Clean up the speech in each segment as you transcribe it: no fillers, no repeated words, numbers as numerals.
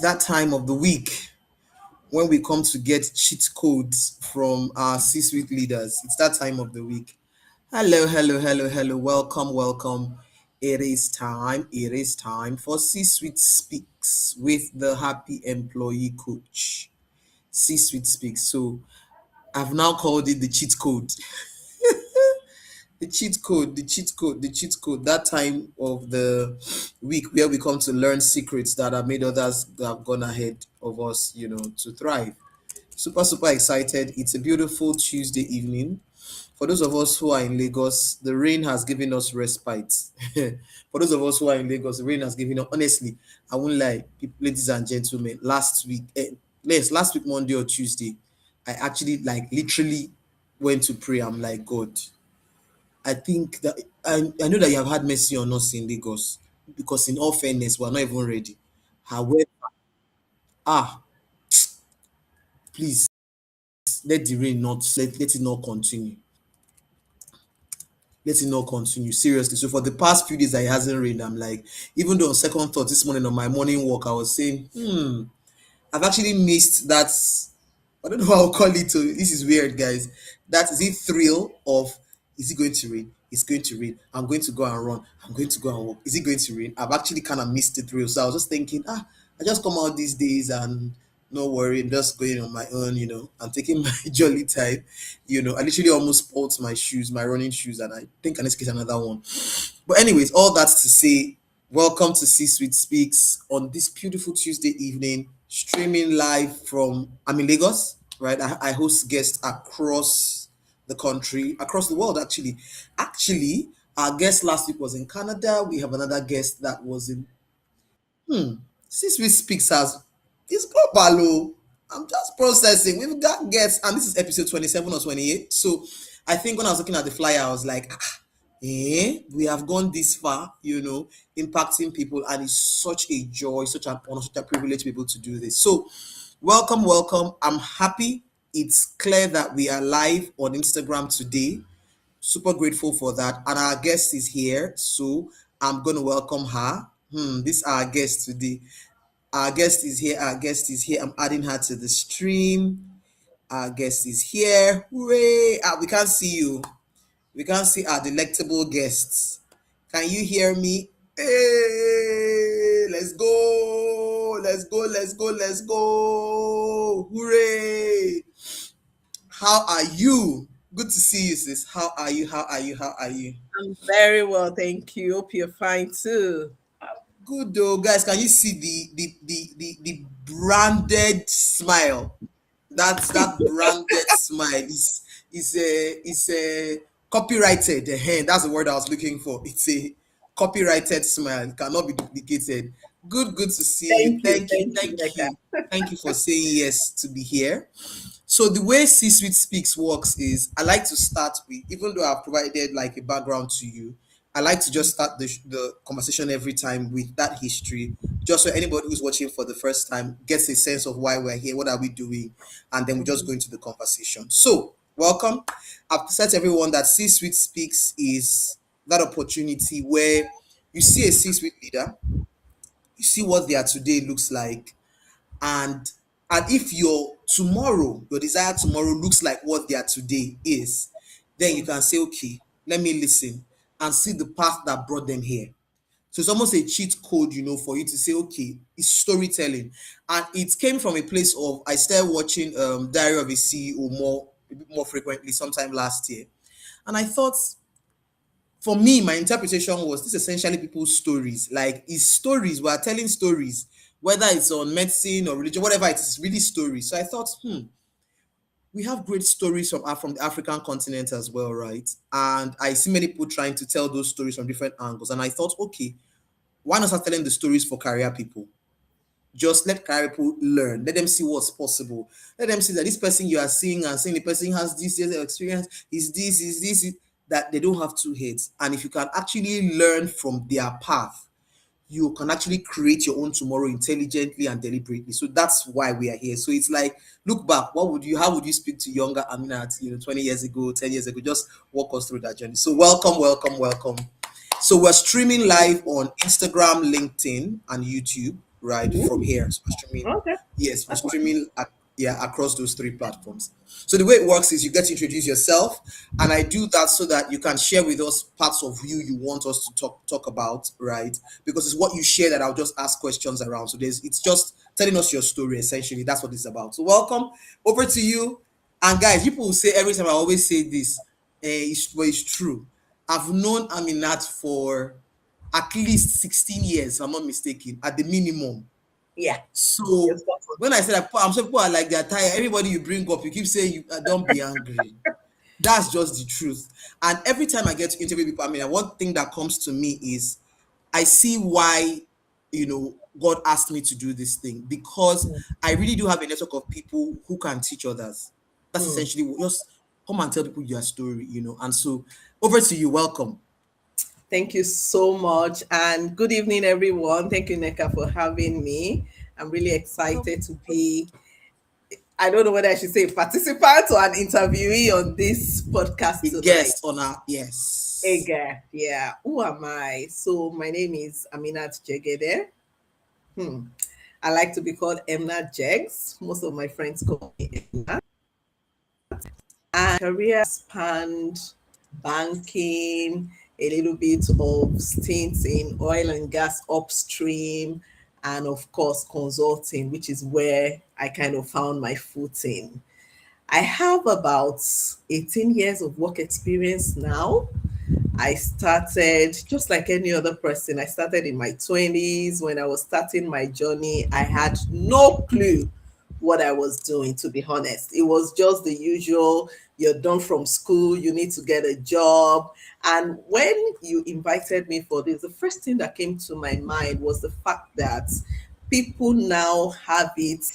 that time of the week when we come to get cheat codes from our C-suite leaders. It's that time of the week. Hello, hello, hello, hello. Welcome, welcome. It is time. It is time for C-suite Speaks with the happy employee coach. C-suite Speaks. So I've now called it the cheat code. The cheat code. That time of the week where we come to learn secrets that have made others that have gone ahead of us, to thrive. Super, super excited. It's a beautiful Tuesday evening. For those of us who are in Lagos, the rain has given us respite. For those of us who are in Lagos, the rain has given us, honestly, I won't lie, ladies and gentlemen, last week, Monday or Tuesday, I actually, like, literally went to pray. I'm like, God, I think that I know that you have had mercy on us in Lagos because, in all fairness, we're not even ready. However, ah, please let the rain not let it not continue. Let it not continue. Seriously. So for the past few days that it hasn't rained, I'm like, even though on second thought this morning on my morning walk, I was saying, I've actually missed that. I don't know how I'll call it. This is weird, guys. That is it thrill of, is it going to rain? It's going to rain. I'm going to go and run. I'm going to go and walk. Is it going to rain? I've actually kind of missed the thrill. So I was just thinking, I just come out these days and no worry, I'm just going on my own, I'm taking my jolly time. I literally almost spoiled my shoes, my running shoes, and I think I need to get another one. But anyways, all that to say, welcome to C Suite Speaks on this beautiful Tuesday evening, streaming live from, I'm in Lagos, right? I host guests across the country, across the world, actually. Actually, our guest last week was in Canada. We have another guest that was in, C Suite Speaks as, it's global. Oh. I'm just processing. We've got guests, and this is episode 27 or 28. So I think when I was looking at the flyer, I was like, we have gone this far, impacting people, and it's such a joy, such an honor, such a privilege to be able to do this. So, welcome, welcome. I'm happy. It's clear that we are live on Instagram today. Super grateful for that. And our guest is here, so I'm going to welcome her. This is our guest today. Our guest is here. Our guest is here. I'm adding her to the stream. Our guest is here. Hooray! We can't see you. We can't see our delectable guests. Can you hear me? Hey, let's go. Let's go. Let's go. Let's go. Hooray. How are you? Good to see you, sis. How are you? How are you? How are you? I'm very well, thank you. Hope you're fine too. Good though, guys. Can you see the branded smile? That branded smile is a copyrighted. That's the word I was looking for. It's a copyrighted smile. It cannot be duplicated. Good to see you. Thank you, Thank you, thank Becca. you, thank you for saying yes to be here. So the way C Suite Speaks works is I like to start with, even though I've provided like a background to you, I like to just start the conversation every time with that history, just so anybody who's watching for the first time gets a sense of why we're here, what are we doing, and then we just go into the conversation. So, welcome. I've said to everyone that C Suite Speaks is that opportunity where you see a C Suite leader, you see what their today looks like, and if your desire tomorrow looks like what their today is, then you can say, okay, let me listen and see the path that brought them here. So it's almost a cheat code, for you to say, okay, it's storytelling. And it came from a place of, I started watching Diary of a CEO a bit more frequently sometime last year. And I thought, for me, my interpretation was this: essentially people's stories. Like, it's stories. We are telling stories, whether it's on medicine or religion, whatever it is, really stories. So I thought, we have great stories from the African continent as well, right? And I see many people trying to tell those stories from different angles. And I thought, okay, why not start telling the stories for career people? Just let career people learn. Let them see what's possible. Let them see that this person you are seeing and saying the person has this years of experience, that they don't have two heads. And if you can actually learn from their path, you can actually create your own tomorrow intelligently and deliberately. So that's why we are here. So it's like, look back, how would you speak to younger Amina, 20 years ago, 10 years ago? Just walk us through that journey. So welcome, welcome, welcome. So we're streaming live on Instagram, LinkedIn, and YouTube. right, from Ooh, here. So we're streaming, okay. yes, we're That's nice. streaming, yeah, across those three platforms. So the way it works is you get to introduce yourself, and I do that so that you can share with us parts of you want us to talk about, right? Because it's what you share that I'll just ask questions around. So it's just telling us your story essentially. That's what it's about. So welcome over to you. And guys, people will say every time I always say this, but it's true. I've known Aminat for at least 16 years, if I'm not mistaken, at the minimum. Yeah. Yes, So that's when I said that, I'm sure people are like they're tired. Everybody you bring up, you keep saying don't be angry. That's just the truth. And every time I get to interview people, I mean, one thing that comes to me is I see why, God asked me to do this thing because mm, I really do have a network of people who can teach others. That's mm. essentially just come and tell people your story. And so over to you. Welcome. Thank you so much. And good evening, everyone. Thank you, Neka, for having me. I'm really excited to be, I don't know whether I should say participant or an interviewee on this podcast A tonight. guest on our yes. Ega, yeah. Who am I? So my name is Aminat Jegede. Hmm. I like to be called Emna Jegs. Most of my friends call me Emna. And career spanned banking, a little bit of stints in oil and gas upstream, and of course consulting, which is where I kind of found my footing. I have about 18 years of work experience now. I started just like any other person. I started in my 20s. When I was starting my journey, I had no clue what I was doing, to be honest. It was just the usual, you're done from school, you need to get a job. And when you invited me for this, the first thing that came to my mind was the fact that people now have it,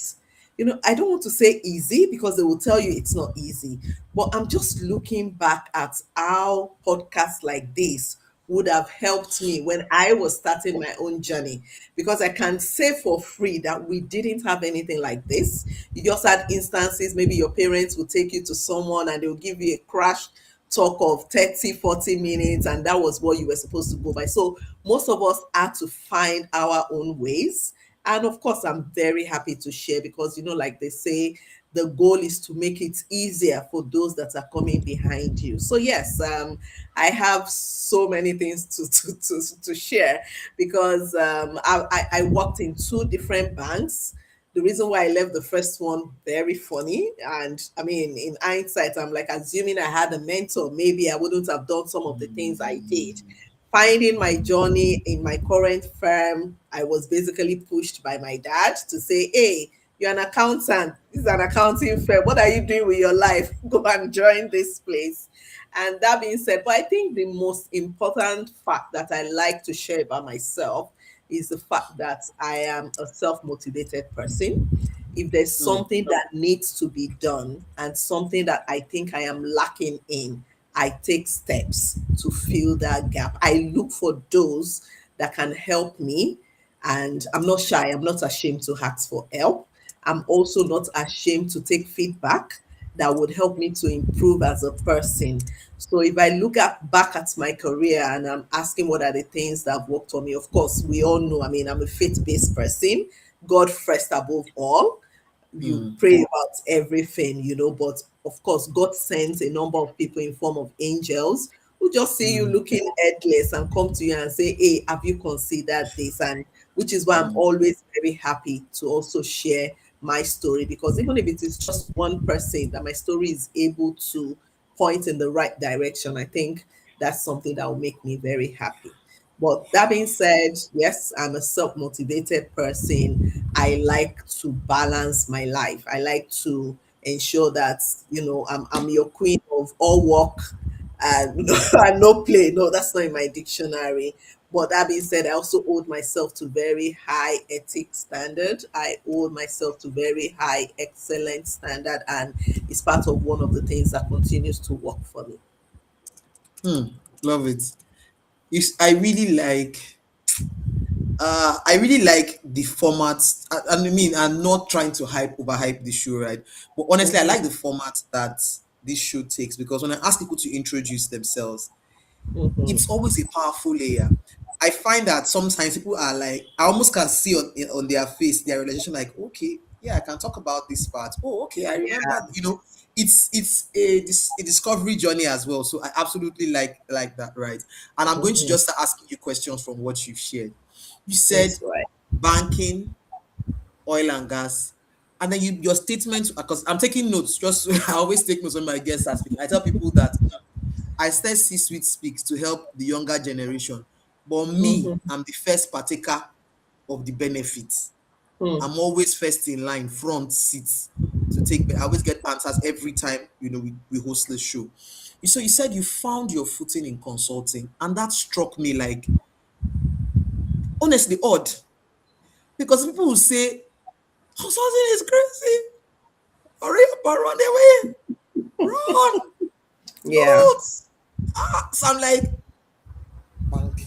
I don't want to say easy because they will tell you it's not easy, but I'm just looking back at how podcasts like this would have helped me when I was starting my own journey. Because I can say for free that we didn't have anything like this. You just had instances, maybe your parents would take you to someone and they'll give you a crash talk of 30, 40 minutes, and that was what you were supposed to go by. So most of us had to find our own ways. And of course, I'm very happy to share because, like they say, the goal is to make it easier for those that are coming behind you. So yes, I have so many things to share because I worked in two different banks. The reason why I left the first one, very funny. And I mean, in hindsight, I'm like assuming I had a mentor, maybe I wouldn't have done some of the things I did. Finding my journey in my current firm, I was basically pushed by my dad to say, hey, you're an accountant. This is an accounting firm. What are you doing with your life? Go and join this place. And that being said, but I think the most important fact that I like to share about myself is the fact that I am a self motivated person. If there's Mm, something that needs to be done and something that I think I am lacking in, I take steps to fill that gap. I look for those that can help me. And I'm not shy, I'm not ashamed to ask for help. I'm also not ashamed to take feedback that would help me to improve as a person. So if I look back at my career and I'm asking what are the things that have worked for me, of course, we all know, I mean, I'm a faith-based person, God first above all. You mm, pray about everything, but of course, God sends a number of people in form of angels who just see you mm, looking headless and come to you and say, hey, have you considered this? And which is why I'm mm, always very happy to also share my story, because even if it is just one person that my story is able to point in the right direction, I think that's something that will make me very happy. But that being said, yes, I'm a self motivated person. I like to balance my life. I like to ensure that, I'm your queen of all work and, and no play. No, that's not in my dictionary. But that being said, I also hold myself to very high ethics standard. I hold myself to very high excellent standard, and it's part of one of the things that continues to work for me. mm. Love it. I really like. I really like the format. I mean, I'm not trying to overhype the show, right? But honestly, I Mhm, like the format that this show takes because when I ask people to introduce themselves, mhm, it's always a powerful layer. I find that sometimes people are like, I almost can see on their face their realization, like, okay, yeah, I can talk about this part. Oh, okay, I remember. It's a discovery journey as well. So I absolutely like that, right? And I'm going to Mhm. just start asking you questions from what you've shared. You said That's right. banking, oil and gas, and then your statement, because I'm taking notes. Just I always take notes when my guests are speaking. I tell people that I still see Sweet Speaks to help the younger generation, but me, Mhm. I'm the first partaker of the benefits. Mm. I'm always first in line, front seats to take. I always get answers every time we host the show. So you said you found your footing in consulting, and that struck me like honestly odd because people will say consulting is crazy. Hurry up and run away, run, Yeah. float. So I'm like, bank,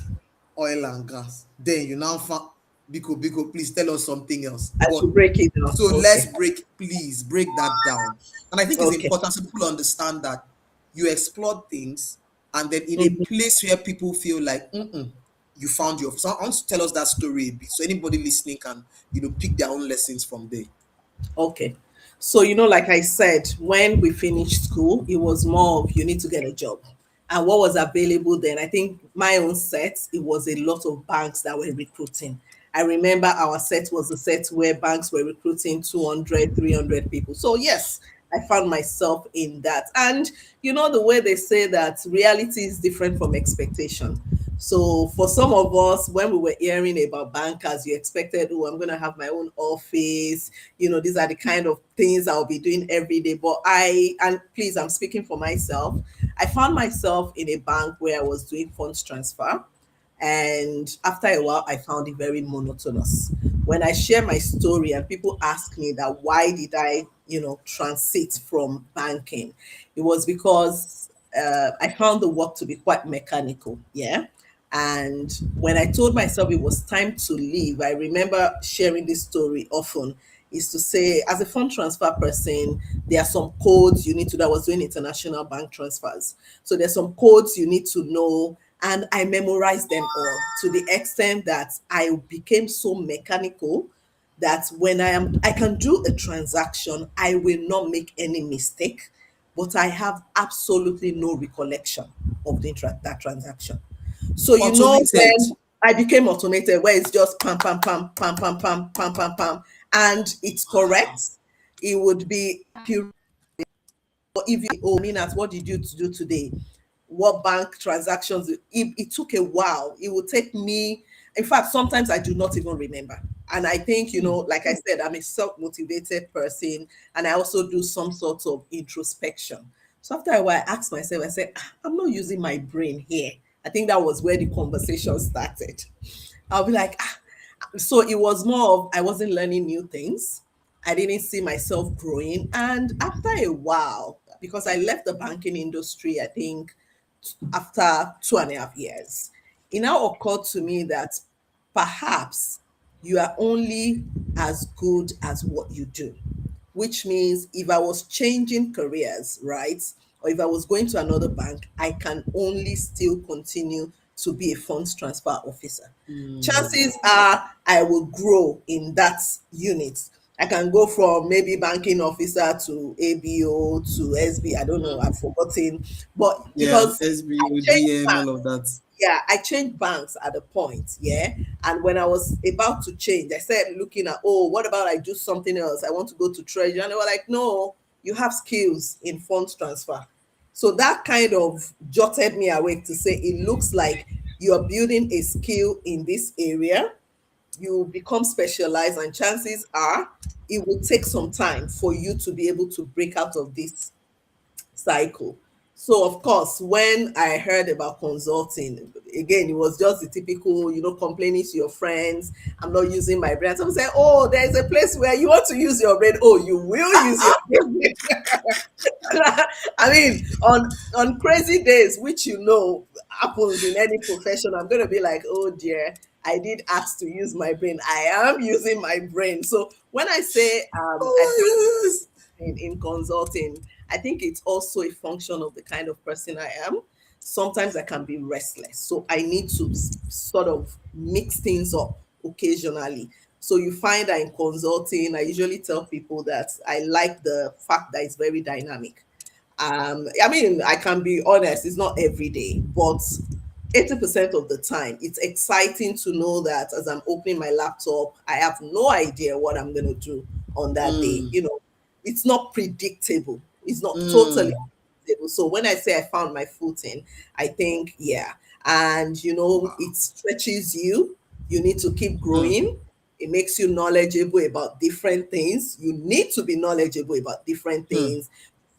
oil and gas. Then you now found Biko, please tell us something else. I But should break it down. so let's Okay. please break that down. And I think it's Okay. important so people understand that you explore things and then in a Mhm. place where people feel like, you found your. So I want to tell us that story a bit so anybody listening can, pick their own lessons from there. Okay. So, like I said, when we finished school, it was more of you need to get a job. And what was available then, I think my own set, it was a lot of banks that were recruiting. I remember our set was a set where banks were recruiting 200, 300 people. So, yes, I found myself in that. And the way they say that reality is different from expectation. So for some of us, when we were hearing about bankers, you expected, oh, I'm going to have my own office. These are the kind of things I'll be doing every day. But and please, I'm speaking for myself. I found myself in a bank where I was doing funds transfer. And after a while, I found it very monotonous. When I share my story and people ask me that why did I, transit from banking, it was because I found the work to be quite mechanical. Yeah. And when I told myself it was time to leave, I remember sharing this story often. Is to say, as a fund transfer person, there are some codes you need to. That was doing international bank transfers, so there's some codes you need to know, and I memorized them all to the extent that I became so mechanical that when I can do a transaction, I will not make any mistake, but I have absolutely no recollection of that transaction. So Automated. when I became automated, where it's just pam pam pam pam pam pam pam pam pam, and it's correct, it would be accurate. But if you Minat, what did you do today? What bank transactions? It took a while. It would take me. In fact, sometimes I do not even remember. And I think, like I said, I'm a self-motivated person, and I also do some sort of introspection. So after a while, I asked myself, I said, I'm not using my brain here. I think that was where the conversation started. I'll be like, so it was more of I wasn't learning new things. I didn't see myself growing. And after a while, because I left the banking industry, I think after 2.5 years, it now occurred to me that perhaps you are only as good as what you do, which means if I was changing careers, right, or if I was going to another bank, I can only still continue to be a funds transfer officer. Mm, Chances are I will grow in that unit. I can go from maybe banking officer to ABO to SB. I don't know, I've forgotten. But yeah, because I SBO, changed DM, all of that. yeah, I changed banks at a point, yeah. And when I was about to change, I started looking at, oh, what about I do something else? I want to go to treasury. And they were like, no, you have skills in funds transfer. So that kind of jotted me awake to say, it looks like you're building a skill in this area. You become specialized, and chances are it will take some time for you to be able to break out of this cycle. So of course, when I heard about consulting, again, it was just the typical, complaining to your friends, I'm not using my brain. Someone say, oh, there's a place where you want to use your brain. Oh, you will use your brain. I mean, on crazy days, which happens in any profession, I'm gonna be like, oh dear, I did ask to use my brain. I am using my brain. So when I say I found Oh my goodness. in consulting, I think it's also a function of the kind of person I am. sometimes I can be restless. So I need to sort of mix things up occasionally. So you find that in consulting, I usually tell people that I like the fact that it's very dynamic. I mean, I can be honest, it's not every day, but 80% of the time, it's exciting to know that as I'm opening my laptop, I have no idea what I'm going to do on that day. Mm, It's not predictable. It's not totally mm, predictable. So when I say I found my footing, I think, yeah. And, it stretches you. You need to keep mm, growing. It makes you knowledgeable about different things. You need to be knowledgeable about different mm. things.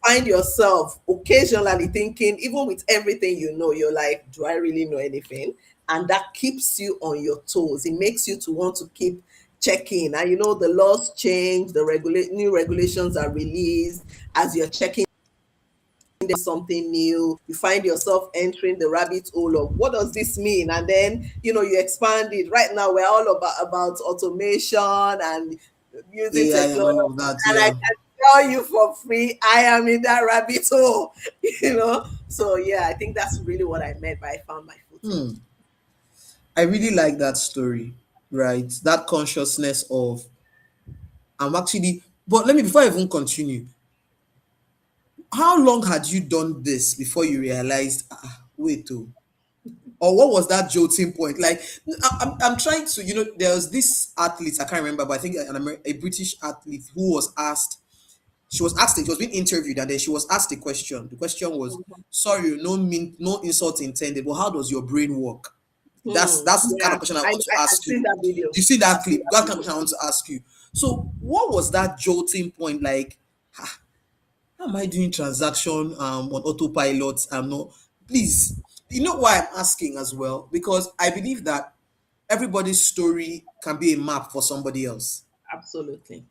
Find yourself occasionally thinking, even with everything you're like, do I really know anything? And that keeps you on your toes. It makes you to want to keep checking. And the laws change, the new regulations are released. As you're checking there's something new, you find yourself entering the rabbit hole of what does this mean, and then you expand it. Right now we're all about automation and using AI and technology, all of that, and I yeah. can tell you for free I am in that rabbit hole. So yeah, I think that's really what I meant by I found my footing. Hmm. I really like that story, right? That consciousness of I'm actually, but let me, before I even continue, how long had you done this before you realized, wait, oh, or what was that jolting point? Like, I'm trying to, there was this athlete, I can't remember, but I think a British athlete who was asked, she was being interviewed, and then she was asked a question. The question was, sorry, no insult intended, but how does your brain work? That's the kind Yeah, of question I I, want to I ask I've you. seen that video. You see that I've seen clip? that That kind of video. question I want to ask you. So, what was that jolting point? Like, how am I doing transaction on autopilot? I'm not. Please, you know why I'm asking as well? Because I believe that everybody's story can be a map for somebody else. Absolutely.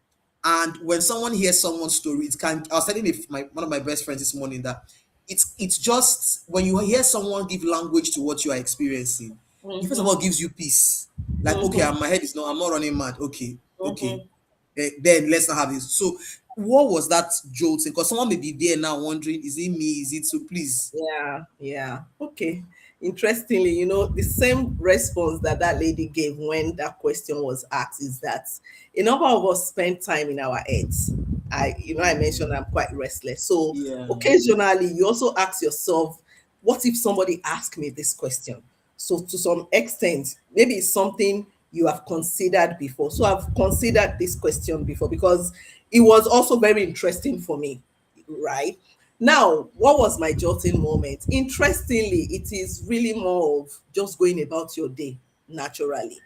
And when someone hears someone's story, it can. I was telling one of my best friends this morning that it's just when you hear someone give language to what you are experiencing, it first of all Mm-hmm. gives you peace. Like, okay, Mm-hmm. my head is not. I'm not running mad. Okay, okay. Mm-hmm. Then let's not have this. So, what was that jolting? Because someone may be there now wondering, is it me? Is it so? Please. Yeah, yeah. Okay. Interestingly, the same response that that lady gave when that question was asked is that a number of us spend time in our heads. I mentioned I'm quite restless. So Yeah. occasionally you also ask yourself, what if somebody asked me this question? So to some extent, maybe it's something you have considered before. So I've considered this question before because it was also very interesting for me, right? Now, what was my jolting moment? Interestingly, it is really more of just going about your day naturally.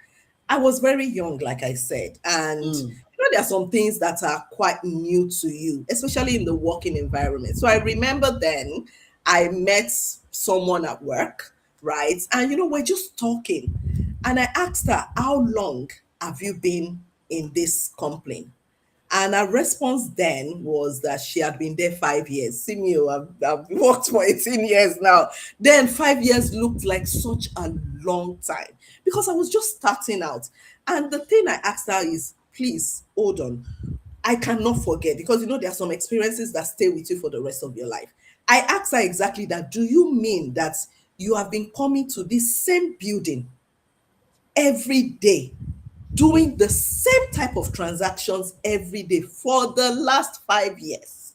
I was very young, like I said, and Mm, there are some things that are quite new to you, especially in the working environment. So I remember then I met someone at work, right? And we're just talking. And I asked her, how long have you been in this company? And her response then was that she had been there 5 years. See me, oh, I've worked for 18 years now. Then 5 years looked like such a long time because I was just starting out. And the thing I asked her is, please hold on. I cannot forget because there are some experiences that stay with you for the rest of your life. I asked her exactly that. Do you mean that you have been coming to this same building every day, doing the same type of transactions every day for the last 5 years?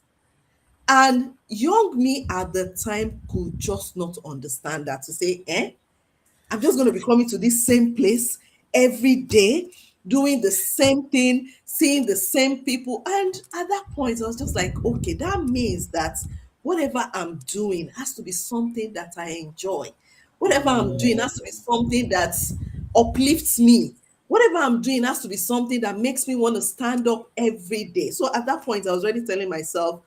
And young me at the time could just not understand that, to say, I'm just going to be coming to this same place every day, doing the same thing, seeing the same people. And at that point, I was just like, okay, that means that whatever I'm doing has to be something that I enjoy. Whatever I'm doing has to be something that uplifts me. Whatever I'm doing has to be something that makes me want to stand up every day. So at that point, I was already telling myself,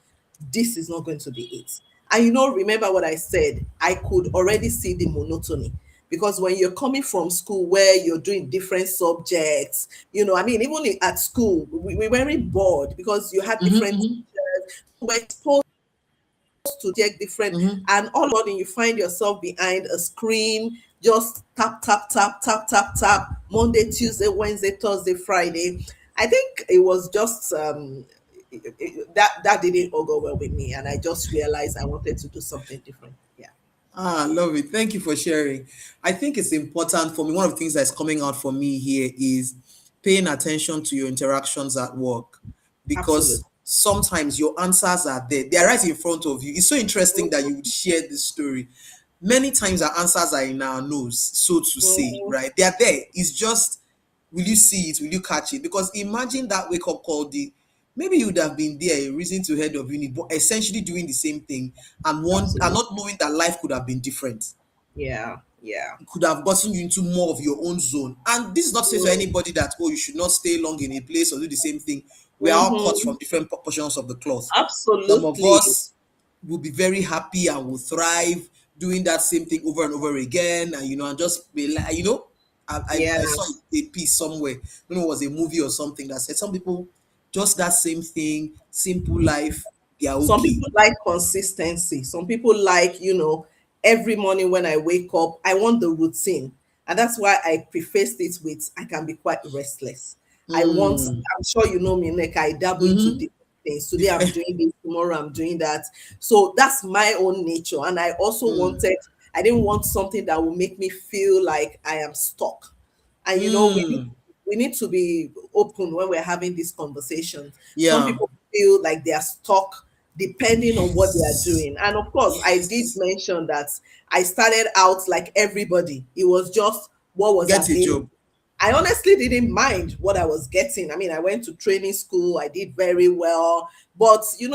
this is not going to be it. And remember what I said, I could already see the monotony because when you're coming from school where you're doing different subjects, I mean, even at school, we weren't bored because you had mhm, different mhm, teachers who were exposed to check different, mhm. and all of a sudden you find yourself behind a screen, just tap, tap, tap, tap, tap, tap, Monday, Tuesday, Wednesday, Thursday, Friday. I think it was just that didn't all go well with me, and I just realized I wanted to do something different. Yeah. Ah, I love it. Thank you for sharing. I think it's important for me. One of the things that's coming out for me here is paying attention to your interactions at work, Absolutely. because sometimes your answers are there. They are right in front of you. It's so interesting that you would share this story. Many times our answers are in our nose, so to say, Mhm. right? They are there. It's just, will you see it? Will you catch it? Because imagine that wake up call, maybe you would have been there, reason to head of unit, but essentially doing the same thing, and Absolutely. not knowing that life could have been different. Yeah. Yeah. It could have gotten you into more of your own zone. And this is not to say to anybody that, oh, you should not stay long in a place or do the same thing. We are all cut Mm-hmm. from different portions of the cloth. Some of Absolutely. us will be very happy and will thrive doing that same thing over and over again, and and just be like, I saw Yes. a piece somewhere, I don't know, it was a movie or something, that said some people just that same thing, simple life, they are Some okay. people like consistency. Some people like, every morning when I wake up, I want the routine. And that's why I prefaced it with I can be quite restless. Mm. I'm sure you know me, like I dabble into Mm-hmm. different things. Today I'm doing this, tomorrow I'm doing that. So that's my own nature. And Mm. I didn't want something that will make me feel like I am stuck. And Mm. we need to be open when we're having these conversations. Some Yeah. people feel like they are stuck depending on what they are Yes. doing. And of course, I did Yes. mention that I started out like everybody. It was just what was Get a available. job. I honestly didn't mind what I was getting. I mean, I went to training school, I did very well, but you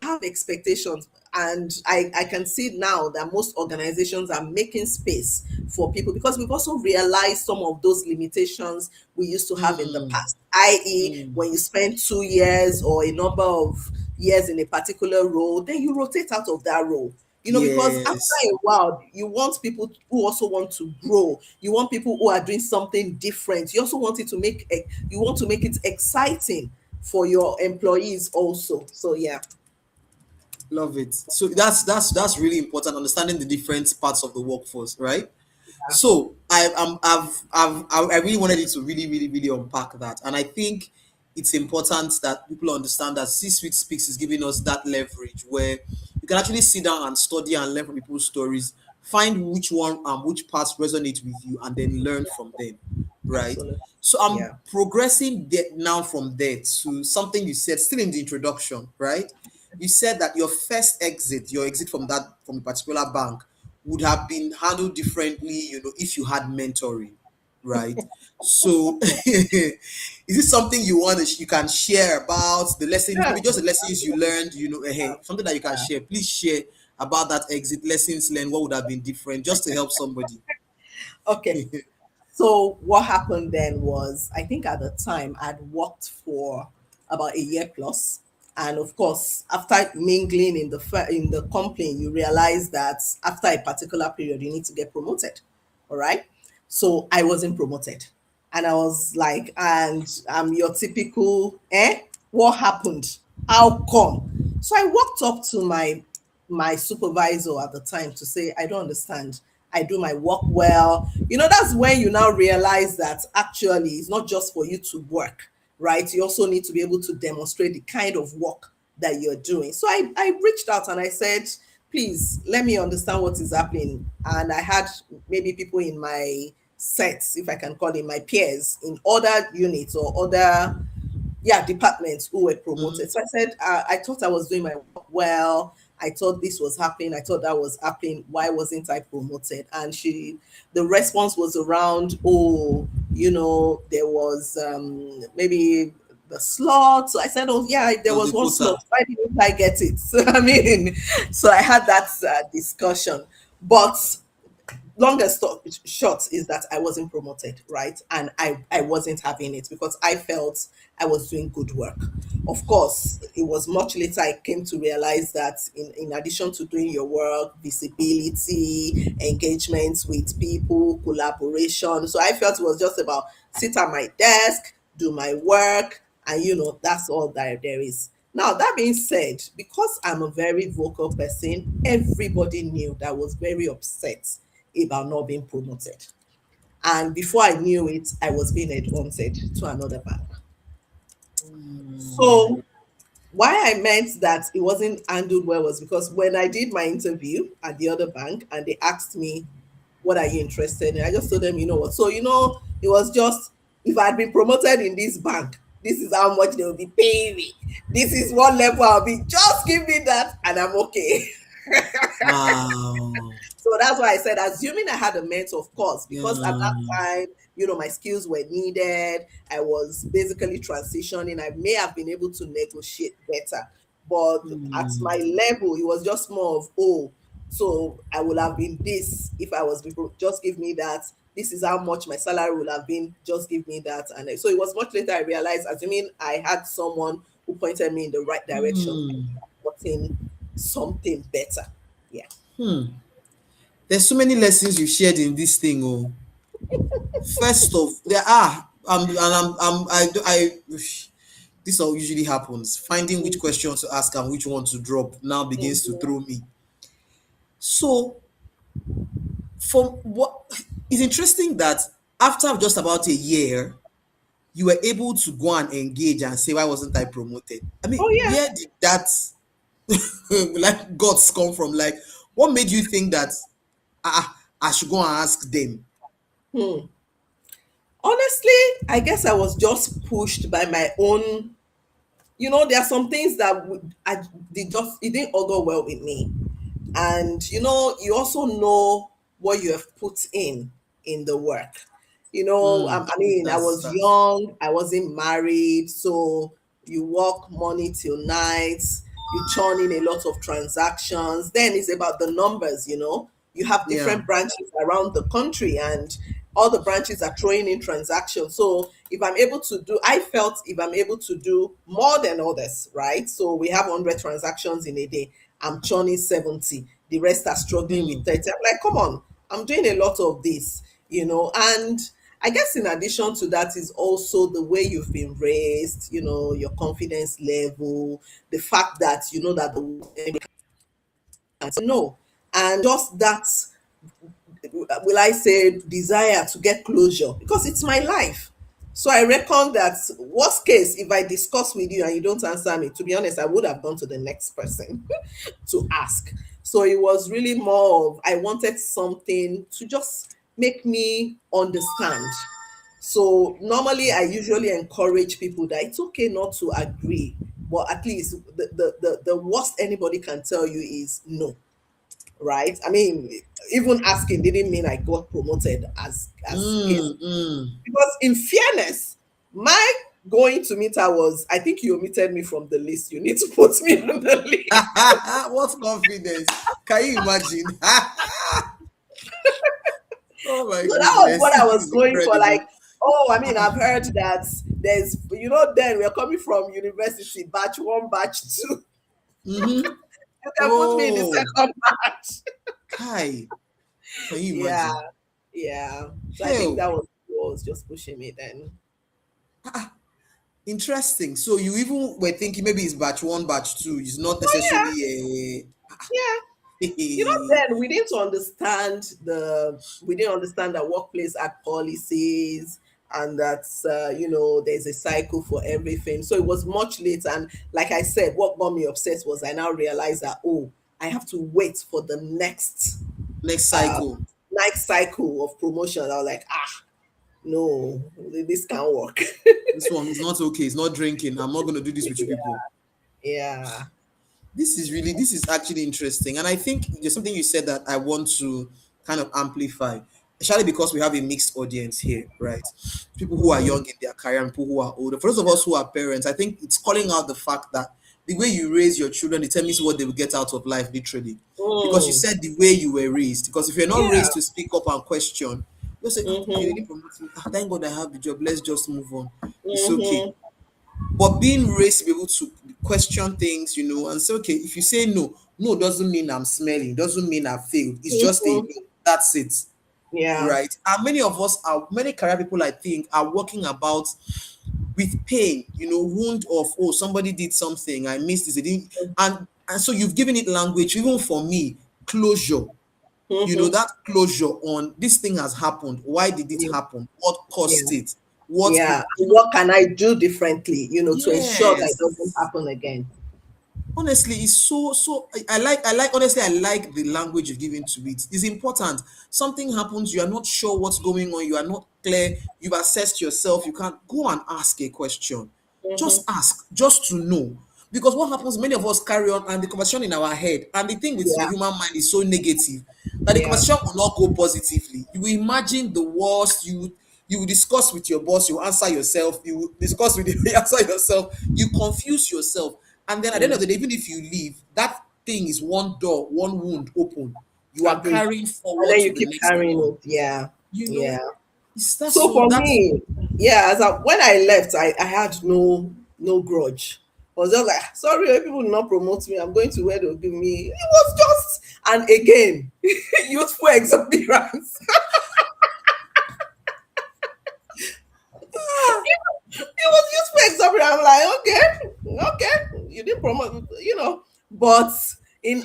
have expectations. And I can see now that most organizations are making space for people because we've also realized some of those limitations we used to have in the Mm. past, i.e., Mm. when you spend 2 years or a number of years in a particular role, then you rotate out of that role. Because after Yes. a while, you want people who also want to grow. You want people who are doing something different. You also want it to you want to make it exciting for your employees also. So yeah. Love it. So that's really important. Understanding the different parts of the workforce, right? So I really wanted you to really, really, really unpack that, and I think it's important that people understand that C-Suite Speaks is giving us that leverage where you can actually sit down and study and learn from people's stories, find which one and which parts resonate with you, and then learn from them, right? Absolutely. So I'm Yeah. progressing now from there to something you said still in the introduction, right? You said that your exit from a particular bank would have been handled differently, if you had mentoring, right? So is it something you can share about the lessons, Yeah. maybe just the lessons you learned, something that you can share? Please share about that exit, lessons learned, what would have been different, just to help somebody. Okay. So what happened then was, I think at the time I'd worked for about a year plus, and of course, after mingling in in the company, you realize that after a particular period, you need to get promoted. All right. So I wasn't promoted, and I was like, and I'm your typical, What happened? How come? So I walked up to my supervisor at the time to say, I don't understand. I do my work well. That's when you now realize that actually it's not just for you to work, right? You also need to be able to demonstrate the kind of work that you're doing. So I reached out and I said, please let me understand what is happening. And I had maybe people in my sets, if I can call it my peers, in other units or other, yeah, departments who were Mhm. promoted. So I said, I thought I was doing my work well. I thought this was happening. I thought that was happening. Why wasn't I promoted? And the response was around, oh, there was maybe the slot. So I said, oh yeah, there It was was a one quota. slot. Why didn't I get it? So I mean, so I had that discussion. But longest short is that I wasn't promoted, right? And I wasn't having it because I felt I was doing good work. Of course, it was much later I came to realize that in addition to doing your work, visibility, engagements with people, collaboration. So I felt it was just about sit at my desk, do my work, and that's all that there is. Now, that being said, because I'm a very vocal person, everybody knew that I was very upset about not being promoted. And before I knew it, I was being headhunted to another bank. Mm. So why I meant that it wasn't handled well was because when I did my interview at the other bank and they asked me, what are you interested in? I just told them, you know what? So, it was just, if I had been promoted in this bank, this is how much they will be paying me. This is what level I'll be. Just give me that and I'm okay. Wow. So that's why I said, assuming I had a mentor, of course, because at that Yeah. time, my skills were needed. I was basically transitioning. I may have been able to negotiate better. But at Hmm. my level, it was just more of, oh, so I would have been this if I was people, just give me that. This is how much my salary would have been. Just give me that. And so it was much later I realized, assuming I had someone who pointed me in the right direction, Hmm. wanting something better. Yeah. Hmm. There's so many lessons you shared in this thing. Oh, first of there are and this all usually happens. Finding which questions to ask and which one to drop now begins to Mhm. throw me. So, from what it's interesting that after just about a year, you were able to go and engage and say, "Why wasn't I promoted?" I mean, Oh yeah. where did that like guts come from? Like, what made you think that I should go and ask them? Hmm. Honestly, I guess I was just pushed by my own. There are some things that it didn't all go well with me, and you also know what you have put in the work. I mean, I was That's young, I wasn't married, so you work morning till night, you churn in a lot of transactions. Then it's about the numbers. You have yeah. different branches around the country, and all the branches are throwing in transactions. So I felt if I'm able to do more than others, right? So we have 100 transactions in a day. I'm churning 70. The rest are struggling with Hmm. 30. I'm like, come on, I'm doing a lot of this. And I guess in addition to that is also the way you've been raised, your confidence level, the fact that you know that the no, and just that, will I say, desire to get closure because it's my life. So I reckon that worst case, if I discuss with you and you don't answer me, to be honest, I would have gone to the next person to ask. So it was really more of I wanted something to just make me understand. So normally I usually encourage people that it's okay not to agree, but at least the worst anybody can tell you is no, right? I mean, even asking didn't mean I got promoted as case. Mm, mm. Because in fairness, my going to meet her was, I think you omitted me from the list. You need to put me on the list. What confidence? Can you imagine? Oh my So that was goodness, what I this was is going for. incredible. Like, oh, I mean, I've heard that then we're coming from university, batch one, batch two. Mm-hmm. You can put me in the Oh, second batch. Kai, can you Yeah, imagine? yeah. So I think Hell, that was what was just pushing me then. interesting. So you even were thinking maybe it's batch one, batch two. It's not Oh necessarily yeah, a. yeah. Then we didn't understand that workplace had policies and that there's a cycle for everything. So it was much later, and like I said, what got me upset was I now realized that, oh, I have to wait for the Next uh cycle. next cycle of promotion. I was like, no, this can't work. This one is not okay. It's not drinking. I'm not going to do this with you people. Yeah. This is actually interesting, and I think there's something you said that I want to kind of amplify, especially because we have a mixed audience here, right? People who are Mm-hmm. young in their career and people who are older. For those of us who are parents, I think it's calling out the fact that the way you raise your children determines what they will get out of life, literally. Because you Mm. said the way you were raised. Because if you're not Yeah. raised to speak up and question, you'll say, "Ah, they Mm-hmm. didn't promote me. Ah, thank God I have the job. Let's just move on. It's okay." Mm-hmm. But being raised to be able to question things, and say, okay, if you say no, no doesn't mean I'm smelling, doesn't mean I failed. It's just a Mm-hmm. no. That's it. Yeah. Right. And many career people, I think, are working about with pain, wound of, oh, somebody did something, I missed this, they didn't, and so you've given it language, even for me, closure. Mm-hmm. That closure on this thing has happened. Why did it Yeah. happen? What caused Yeah. it? What Yeah. What can I do differently, to ensure that it yes. doesn't happen again? honestly, it's so I like honestly I like the language you've given to it. It's important. Something happens, you are not sure what's going on, you are not clear, you've assessed yourself, you can't go and ask a question. Mm-hmm. Just ask, just to know. Because what happens, many of us carry on and the conversation in our head, and the thing with the Yeah, human mind is so negative that the yeah, conversation will not go positively. You will imagine the worst, you will discuss with your boss, you answer yourself, you will discuss with you answer yourself, you confuse yourself. And then at the end of mm, the day, even if you leave, that thing is one door, one wound open. You are agreed. carrying And forward then to you the keep next carrying one. it. Yeah, You yeah. know, it's that's So so for that's me, yeah, when I left, I had no grudge. I was just like, sorry, people will not promote me. I'm going to where they'll give me. It was just, and again, youthful exuberance. It was useful exuberance. I'm like, okay, you didn't promote, But in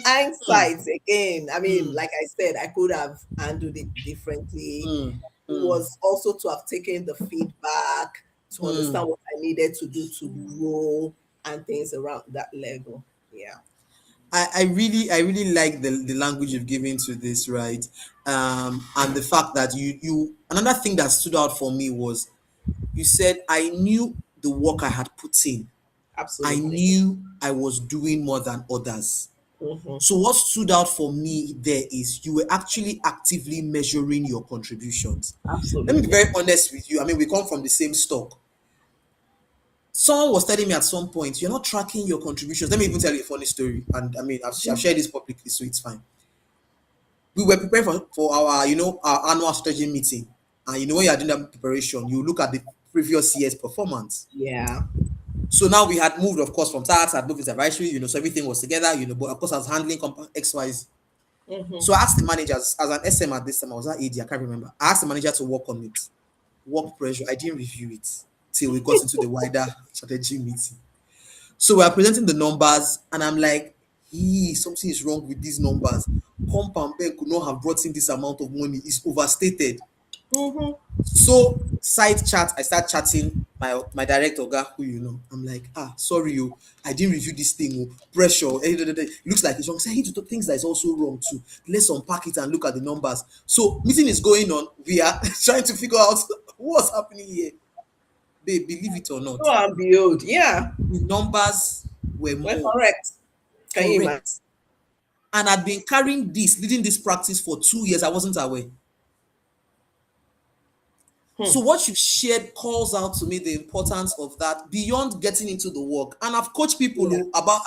mm, hindsight, again, I mean, mm, like I said, I could have handled it differently. mm, It mm, was also to have taken the feedback to understand mm. what I needed to do to grow and things around that level. Yeah, I really like the language you've given to this, right? And the fact that you another thing that stood out for me was you said I knew the work I had put in. I absolutely. knew I was doing more than others. Hmm. So what stood out for me there is you were actually actively measuring your contributions. Let me be Absolutely. very honest with you. I mean, we come from the same stock. Someone was telling me at some point, you're not tracking your contributions. Let me even tell you a funny story. And I mean, I've shared this publicly, so it's fine. We were preparing for our, our annual strategy meeting. And when you're doing that preparation, you look at the previous year's performance. Yeah. So now we had moved, of course, from tax, had moved into advisory, so everything was together, but of course I was handling XYZ. Hmm. So I asked the manager, as an SM at this time, I was at AD, I can't remember. I asked the manager to work on it, work pressure. I didn't review it till we got into the wider strategy meeting. So we are presenting the numbers, and I'm like, something is wrong with these numbers. Compound Ben could not have brought in this amount of money. It's overstated. Hmm. So side chat, I start chatting my director guy who I'm like, sorry you, I didn't review this thing. Pressure. Looks like it's wrong. Say he to things that is also wrong too. Let's unpack it and look at the numbers. So meeting is going on. We are trying to figure out what's happening here. They believe it or not. Go and behold. Yeah. The numbers were We're more correct. Can you imagine? correct. And I'd been carrying leading this practice for 2 years. I wasn't aware. Hmm. So what you shared calls out to me the importance of that beyond getting into the work. And I've coached people Yeah. who about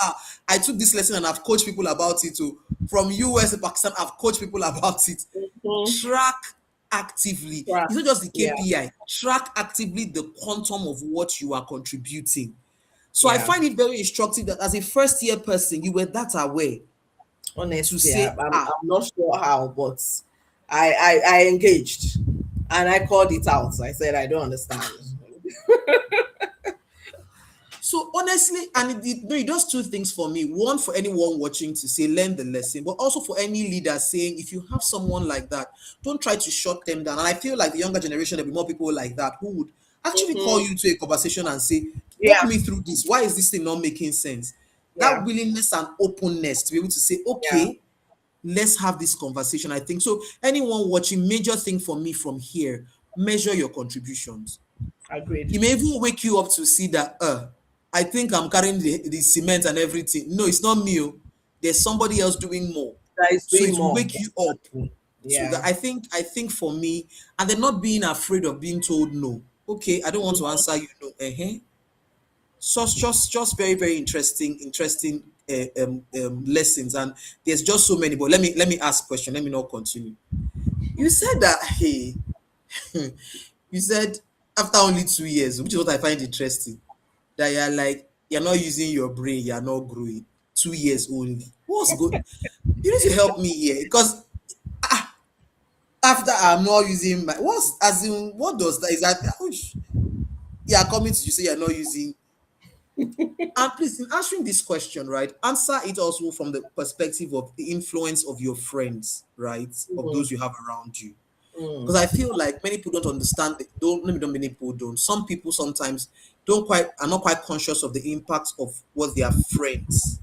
I took this lesson and I've coached people about it too. From US to Pakistan, I've coached people about it. Hmm. Track actively. Track. It's not just the Yeah. KPI. Track actively the quantum of what you are contributing. So I Yeah. find it very instructive that as a first year person, you were that aware to Honestly, say, I'm not sure how, but I engaged and I called it out. I said I don't understand. so honestly, and it does two things for me. One, for anyone watching to say learn the lesson, but also for any leader saying if you have someone like that, don't try to shut them down. And I feel like the younger generation, there'll be more people like that who would actually call Hmm. you to a conversation and say, walk Yeah. me through this. Why is this thing not making sense? That Yeah. willingness and openness to be able to say, Yeah. okay, let's have this conversation. I think so. Anyone watching, major thing for me from here, measure your contributions. Agreed. It may even wake you up to see that I think I'm carrying the cement and everything. No, it's not me. There's somebody else doing more. That is So doing it will more. wake you up. So that Yeah. I think for me, and then not being afraid of being told no. Okay, I don't want to answer you no. So just very very interesting lessons, and there's just so many. But let me ask a question. Let me not continue. You said that hey, you said after only 2 years, which is what I find interesting, that you're not using your brain, you're not growing. 2 years only. What's good? You need to help me here because after I'm not using my what's as in what does that is that yeah coming to you say you're not using. And please, in answering this question, right, answer it also from the perspective of the influence of your friends, right, of Mm, those you have around you. mm, Because I feel like many people don't understand. Don't maybe not many people don't. Some people sometimes don't quite are not quite conscious of the impact of what their friends.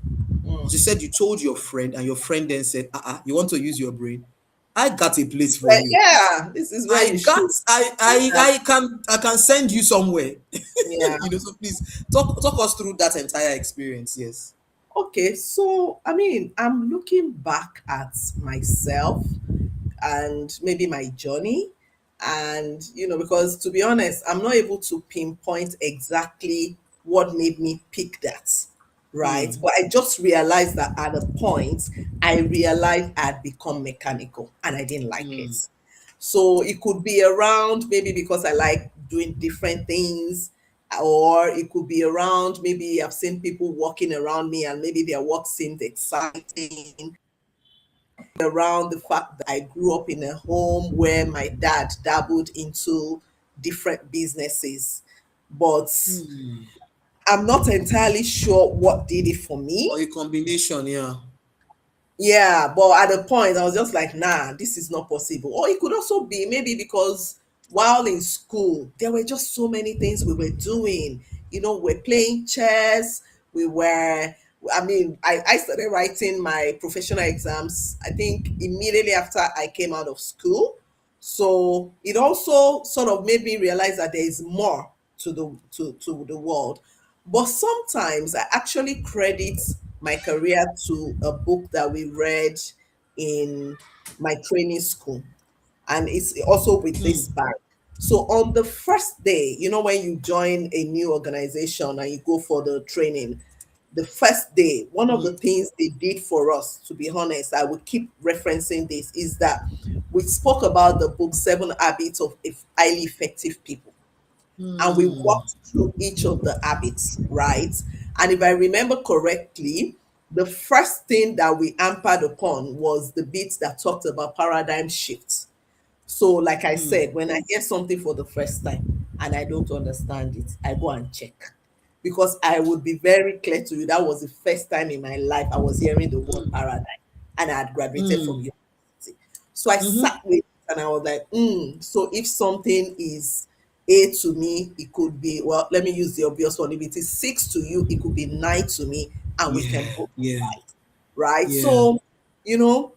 Because you said you told your friend, and your friend then said, you want to use your brain? I got a place for But you. yeah, this is where you should. Yeah, I can send you somewhere. yeah. So please talk us through that entire experience. Yes. Okay, so I mean, I'm looking back at myself and maybe my journey. And, because to be honest, I'm not able to pinpoint exactly what made me pick that, right? Hmm. But I just realized that at a point, I realized I'd become mechanical and I didn't like Hmm. it. So it could be around maybe because I like doing different things, or it could be around maybe I've seen people walking around me and maybe their work seemed exciting, around the fact that I grew up in a home where my dad dabbled into different businesses. But Hmm. I'm not entirely sure what did it for Or me. a combination, yeah. Yeah, but at the point I was just like, nah, this is not possible. Or it could also be maybe because while in school, there were just so many things we were doing. We're playing chess, we were I mean, I started writing my professional exams, I think immediately after I came out of school. So it also sort of made me realize that there is more to the world. But sometimes I actually credit my career to a book that we read in my training school. And it's also with this Hmm. bank. So on the first day, when you join a new organization and you go for the training, the first day, one of the Hmm. things they did for us, to be honest, I would keep referencing this, is that we spoke about the book Seven Habits of Highly Effective People, and we Hmm. walked through each of the habits, right? And if I remember correctly, the first thing that we ampered upon was the bit that talked about paradigm shifts. So, like I Hmm. said, when I hear something for the first time and I don't understand it, I go and check. Because I would be very clear to you, that was the first time in my life I was hearing the word Hmm. paradigm, and I had graduated from Hmm. university. So I Mm-hmm. sat with it and I was like, so if something is A to me, it could be, well, let me use the obvious one. If it is six to you, it could be nine to me, and we can Yeah. both Yeah. fight, right? Yeah. So, you know,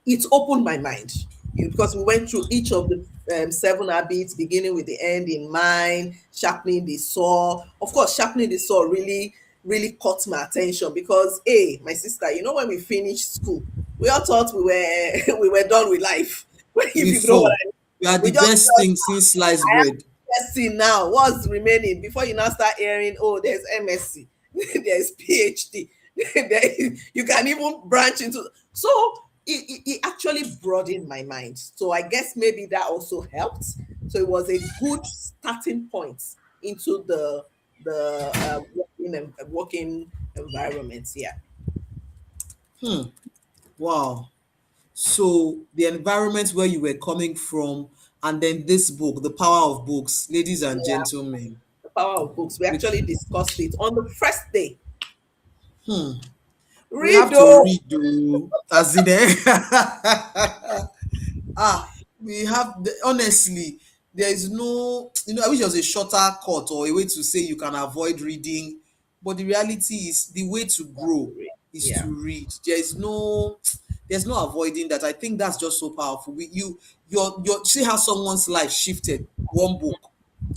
it opened my mind, because we went through each of the seven habits, beginning with the end in mind, sharpening the saw. Of course, sharpening the saw really, really caught my attention because, hey, my sister, when we finished school, we all thought we were we were done with life. If you know what Before, I mean, you are we the just best thought, thing since sliced I have bread. MSc now. What's remaining before you now start hearing, oh, there's MSc, there's PhD, you can even branch into. So it actually broadened my mind. So I guess maybe that also helped. So it was a good starting point into the working environment. Yeah. Hmm. Wow. So the environment where you were coming from, and then this book, The Power of Books, ladies and Yeah. gentlemen. The power of books. We We, actually discussed it on the first day. hmm. We Read have to though. read though, as in we have honestly, there is no, I wish there was a shorter cut or a way to say you can avoid reading, but the reality is the way to grow is Yeah. to read. There's no avoiding that. I think that's just so powerful. Your see how someone's life shifted, one book,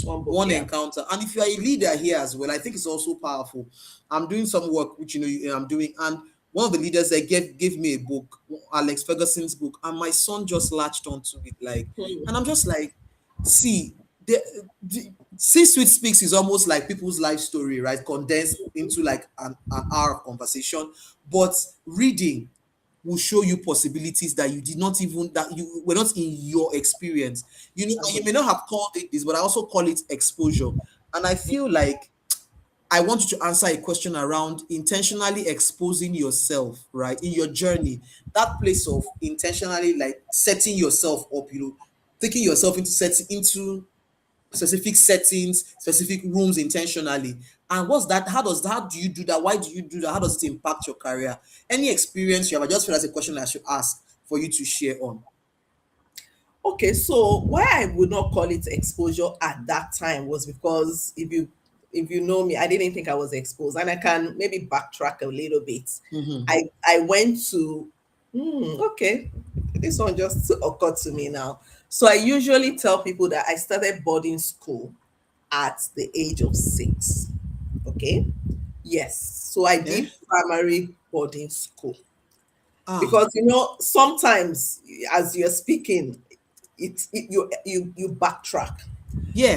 One book. one Yeah. encounter. And if you are a leader here as well, I think it's also powerful. I'm doing some work which I'm doing, and one of the leaders there gave me a book, Alex Ferguson's book, and my son just latched onto it, like, and I'm just like, see, the C-suite speaks is almost like people's life story, right, condensed into like an hour of conversation, but reading will show you possibilities that you did not even that you were not in your experience. And you may not have called it this, but I also call it exposure. And I feel like I want you to answer a question around intentionally exposing yourself, right, in your journey. That place of intentionally like setting yourself up, taking yourself into specific settings, specific rooms intentionally. And how do you do that? Why do you do that? How does it impact your career? Any experience you have? I just feel that's a question I should ask for you to share on. Okay, so why I would not call it exposure at that time was because if you if you know me, I didn't think I was exposed. And I can maybe backtrack a little bit. Mm-hmm. I went to okay, this one just occurred to me now. So I usually tell people that I started boarding school at the age of 6. Okay. Yes. So I Yeah. did primary boarding school Ah. because sometimes as you're speaking, you backtrack.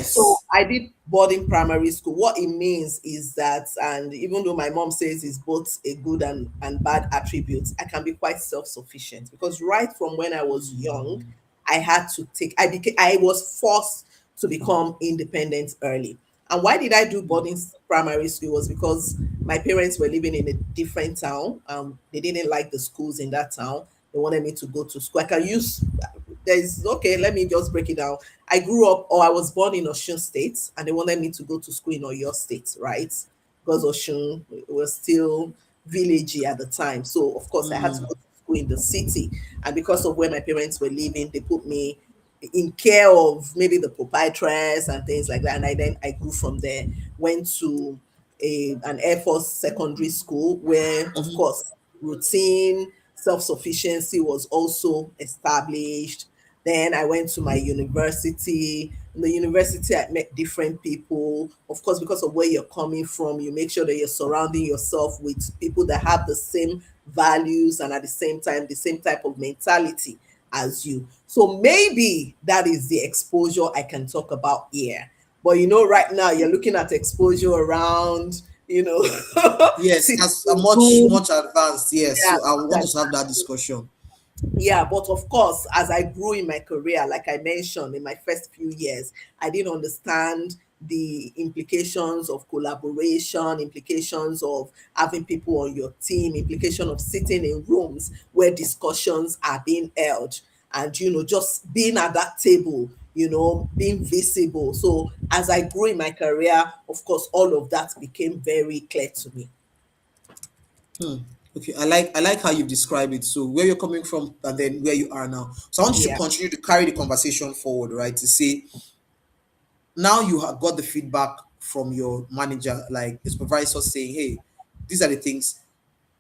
So Yes. I did boarding primary school. What it means is that, and even though my mom says it's both a good and bad attribute, I can be quite self-sufficient because right from when I was young, I had to take, I was forced to become independent early. And why did I do boarding primary school was because my parents were living in a different town. They didn't like the schools in that town. They wanted me to go to school. I can use there's okay, let me just break it down. I grew up or I was born in Osun State and they wanted me to go to school in Oyo State, right? Because Osun was still villagey at the time. So of course I had to Mm. go to school in the city. And because of where my parents were living, they put me in care of maybe the proprietress and things like that. And I grew from there, went to an Air Force secondary school where, of Mm-hmm. course, routine, self sufficiency was also established. Then I went to my university. In the university, I met different people. Of course, because of where you're coming from, you make sure that you're surrounding yourself with people that have the same values and at the same time, the same type of mentality as you. So maybe that is the exposure I can talk about here. But right now you're looking at exposure around, Yes, sitting that's a in much rooms. much advanced. Yes, Yeah, so I want much us to have that discussion. yeah, but of course, as I grew in my career, like I mentioned in my first few years, I didn't understand the implications of collaboration, implications of having people on your team, implication of sitting in rooms where discussions are being held and just being at that table, being visible. So as I grew in my career, of course, all of that became very clear to me. Hmm. Okay, I like how you describe it. So where you're coming from and then where you are now. So I want you to Yeah. continue to carry the conversation forward, right? To say now you have got the feedback from your manager, like your supervisor saying, hey, these are the things.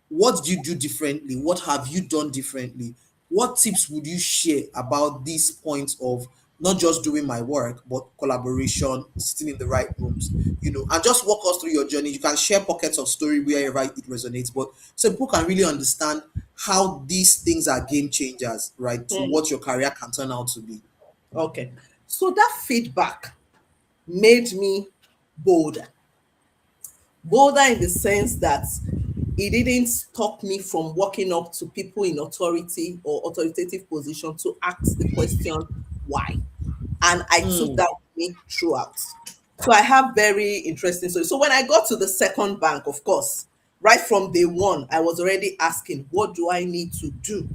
What did you do differently? What have you done differently? What tips would you share about these points of not just doing my work, but collaboration, sitting in the right rooms, and just walk us through your journey. You can share pockets of story wherever it resonates, but so people can really understand how these things are game changers, right, to Hmm. what your career can turn out to be. Okay. So that feedback made me bolder. Bolder in the sense that it didn't stop me from walking up to people in authority or authoritative position to ask the question why. And I took Hmm. that with me throughout. So I have very interesting stories. So when I got to the second bank, of course, right from day one, I was already asking, what do I need to do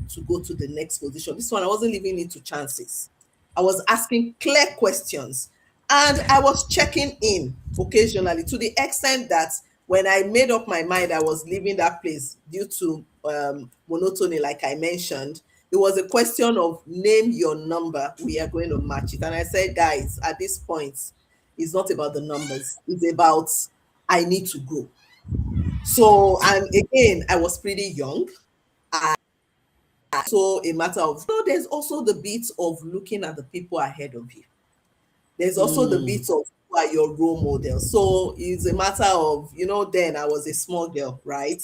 to go to the next position? This one, I wasn't leaving it to chances. I was asking clear questions and I was checking in occasionally to the extent that when I made up my mind I was leaving that place due to monotony, like I mentioned, it was a question of name your number, we are going to match it. And I said, guys, at this point, it's not about the numbers, it's about I need to grow. So, and again, I was pretty young. So a matter of, there's also the bit of looking at the people ahead of you. There's also the Hmm. bit of who are your role models. So it's a matter of, then I was a small girl, right?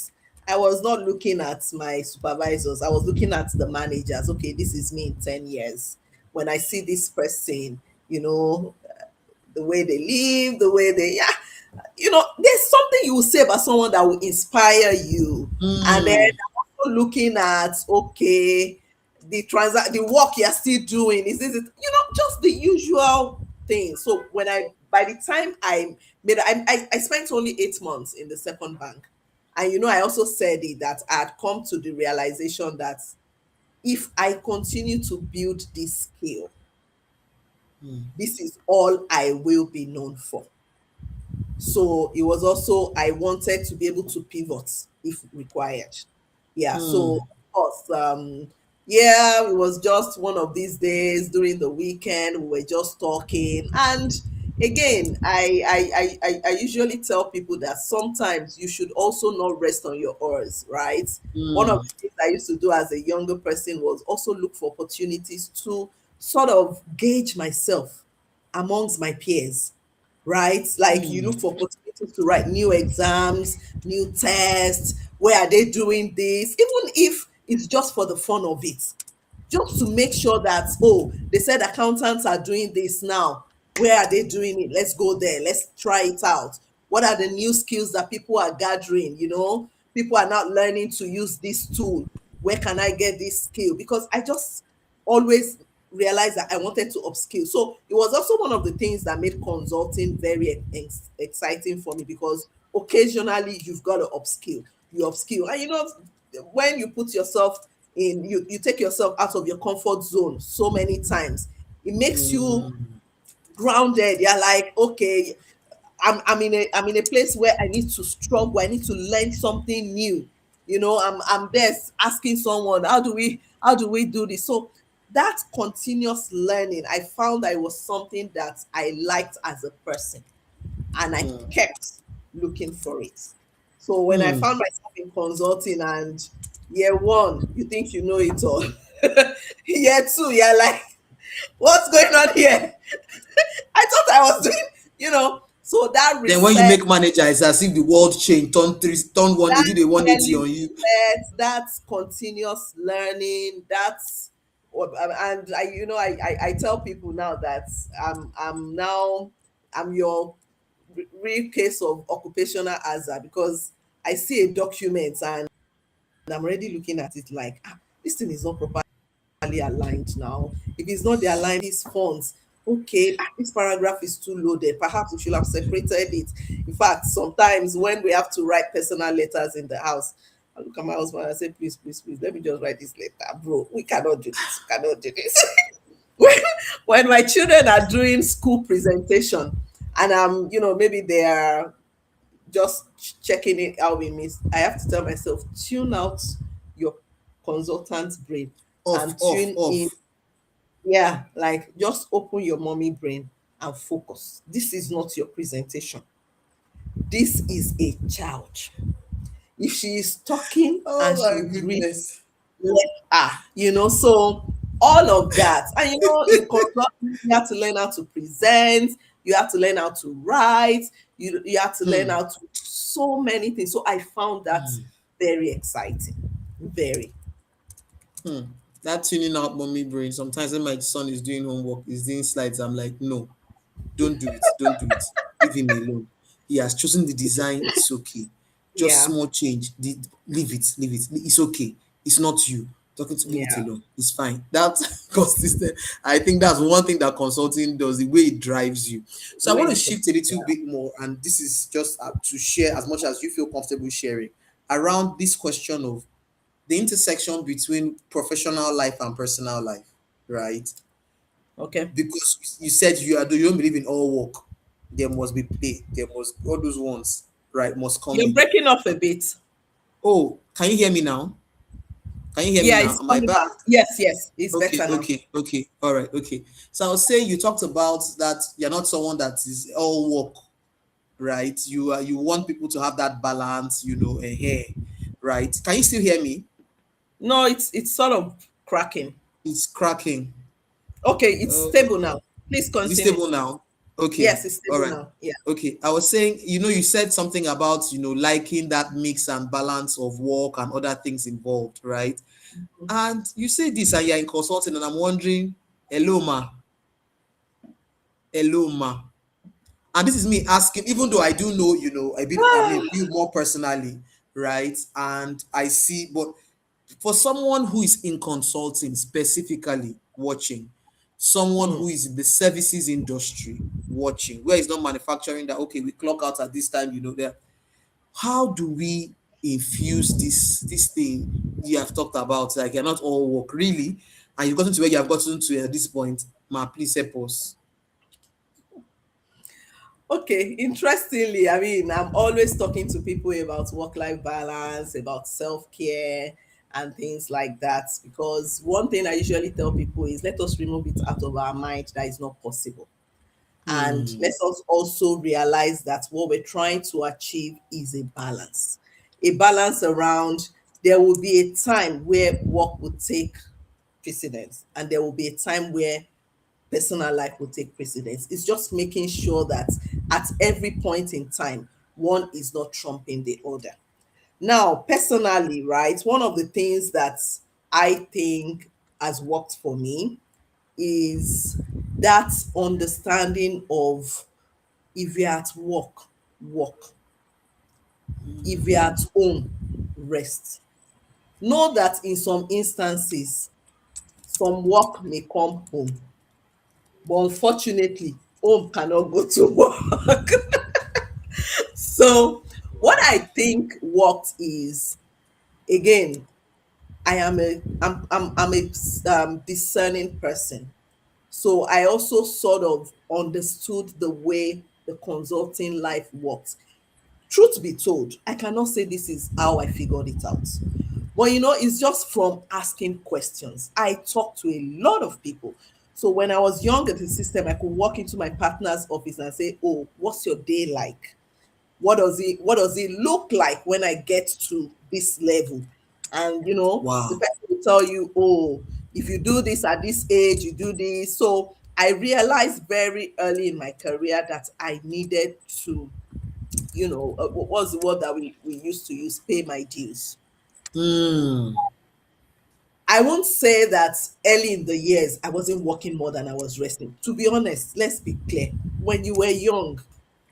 I was not looking at my supervisors. I was looking at the managers. Okay, this is me in 10 years. When I see this person, the way they live, the way they, yeah, there's something you will say about someone that will inspire you. And then Hmm. I'm also looking at, okay, the work you're still doing, is this it? Just the usual thing. So by the time I spent only 8 months in the second bank. And I also said it that I had come to the realization that if I continue to build this skill, Hmm. this is all I will be known for. So it was also I wanted to be able to pivot if required. Yeah. So Hmm. of course, yeah, it was just one of these days during the weekend. We were just talking, and again, I usually tell people that sometimes you should also not rest on your oars, right? One of Mm, the things I used to do as a younger person was also look for opportunities to sort of gauge myself amongst my peers, right? Like you look mm, for opportunities to write new exams, new tests. Where are they doing this? Even if it's just for the fun of it, just to make sure that, oh, they said accountants are doing this now, where are they doing it? Let's go there, let's try it out. What are the new skills that people are gathering? People are not learning to use this tool. Where can I get this skill? Because I just always realized that I wanted to upskill. So it was also one of the things that made consulting very exciting for me, because occasionally you've got to upskill. You upskill. And when you put yourself in, you take yourself out of your comfort zone so many times, it makes you mm, grounded. You're like, okay, I'm in a place where I need to struggle. I need to learn something new. I'm there asking someone, how do we do this? So that continuous learning, I found that it was something that I liked as a person, and I mm, kept looking for it. So when I mm. found myself in consulting, and year one, you think you know it all. Year two, you're like, what's going on here? I thought I was doing, so that Then when you reset, make manager, it's as if the world changed, turn one, they that did a 180 yearly on you. reset, that continuous learning, and I tell people now that I'm your real case of occupational hazard, because I see a document and I'm already looking at it like, this thing is not properly aligned now. If it's not the aligned, these fonts, okay, this paragraph is too loaded. Perhaps we should have separated it. In fact, sometimes when we have to write personal letters in the house, I look at my husband and I say, please, please, please, let me just write this letter. Bro, we cannot do this. We cannot do this. when, when my children are doing school presentation, and maybe they are just checking it out with me, I have to tell myself, tune out your consultant brain Off, and off, tune in. off. Yeah, like just open your mommy brain and focus. This is not your presentation. This is a child. If she is talking and Oh she my is reading, goodness. let so all of that. And in consulting, you have to learn how to present, you have to learn how to write, you have to learn Hmm. how to so many things. So I found that very exciting. Very. Hmm. That tuning out mommy brain. Sometimes when my son is doing homework, he's doing slides, I'm like, no, don't do it. Don't do it. Leave him alone. He has chosen the design. It's okay. Just Yeah. small change. Leave it. Leave it. It's okay. It's not you. Talking to leave it Yeah. alone. It's fine. That's consistent. I think that's one thing that consulting does, the way it drives you. So I want to Wait. shift a little Yeah. bit more, and this is just to share as much as you feel comfortable sharing around this question of the intersection between professional life and personal life, right? Okay. Because you said you don't believe in all work. There must be play. There must all those ones, right? Must come You're in. breaking off a bit. Oh, can you hear me now? Can you hear me Yeah, now? it's Am I coming back? back. Yes, yes, it's Okay, better now. okay, okay. All right, okay. So I was saying you talked about that you're not someone that is all work, right? You want people to have that balance, right? Can you still hear me? No, it's sort of cracking. It's cracking. Okay, it's Uh, stable now. Please Is it continue. stable now? Okay. Yes, it's All stable right. now. Yeah. Okay. I was saying, you said something about, liking that mix and balance of work and other things involved, right? And you say this and you're in consulting, and I'm wondering, hello, ma, hello, ma. And this is me asking, even though I do know, a bit, I mean, you more personally, right? And I see, but for someone who is in consulting specifically watching, someone Hmm. who is in the services industry watching, where it's not manufacturing that, okay, we clock out at this time, there. How do we infuse this thing you have talked about? Like, you're not all work really, and you've gotten to where you have gotten to at this point. Ma, please help us. Okay, interestingly, I mean, I'm always talking to people about work-life balance, about self-care, and things like that. Because one thing I usually tell people is, let us remove it out of our mind that is not possible. And Mm. let's also realize that what we're trying to achieve is a balance around there will be a time where work will take precedence, and there will be a time where personal life will take precedence. It's just making sure that at every point in time, one is not trumping the other. Now, personally, right, one of the things that I think has worked for me is that understanding of if you're at work, work. If you're at home, rest. Know that in some instances, some work may come home, but unfortunately, home cannot go to work. So, what I think worked is, again, I'm a discerning person. So I also sort of understood the way the consulting life works. Truth be told, I cannot say this is how I figured it out. But it's just from asking questions. I talked to a lot of people. So when I was young at the system, I could walk into my partner's office and say, "Oh, what's your day like? What does it look like when I get to this level?" And the Wow. person will tell you, "Oh, if you do this at this age, you do this." So I realized very early in my career that I needed to, what was the word that we used to use? Pay my dues. Mm. I won't say that early in the years I wasn't working more than I was resting. To be honest, let's be clear. When you were young,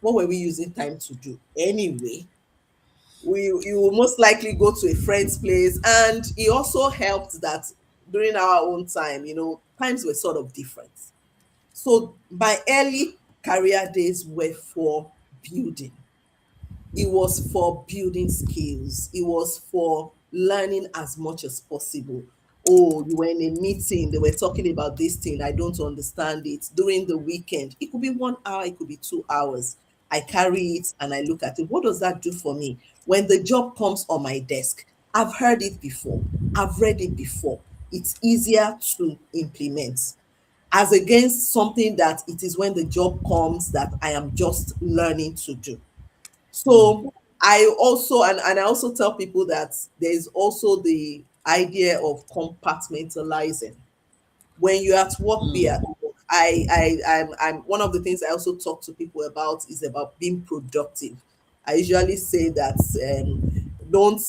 what were we using time to do anyway? You will most likely go to a friend's place, and it also helped that during our own time, times were sort of different. So my early career days were for building. It was for building skills. It was for learning as much as possible. Oh, you were in a meeting, they were talking about this thing, I don't understand it. During the weekend, it could be 1 hour, it could be 2 hours. I carry it and I look at it. What does that do for me? When the job comes on my desk, I've heard it before, I've read it before. It's easier to implement as against something that it is when the job comes that I am just learning to do. So I also, and I also tell people that there's also the idea of compartmentalizing. When you're at work, be at work. I'm one of the things I also talk to people about is about being productive. I usually say that don't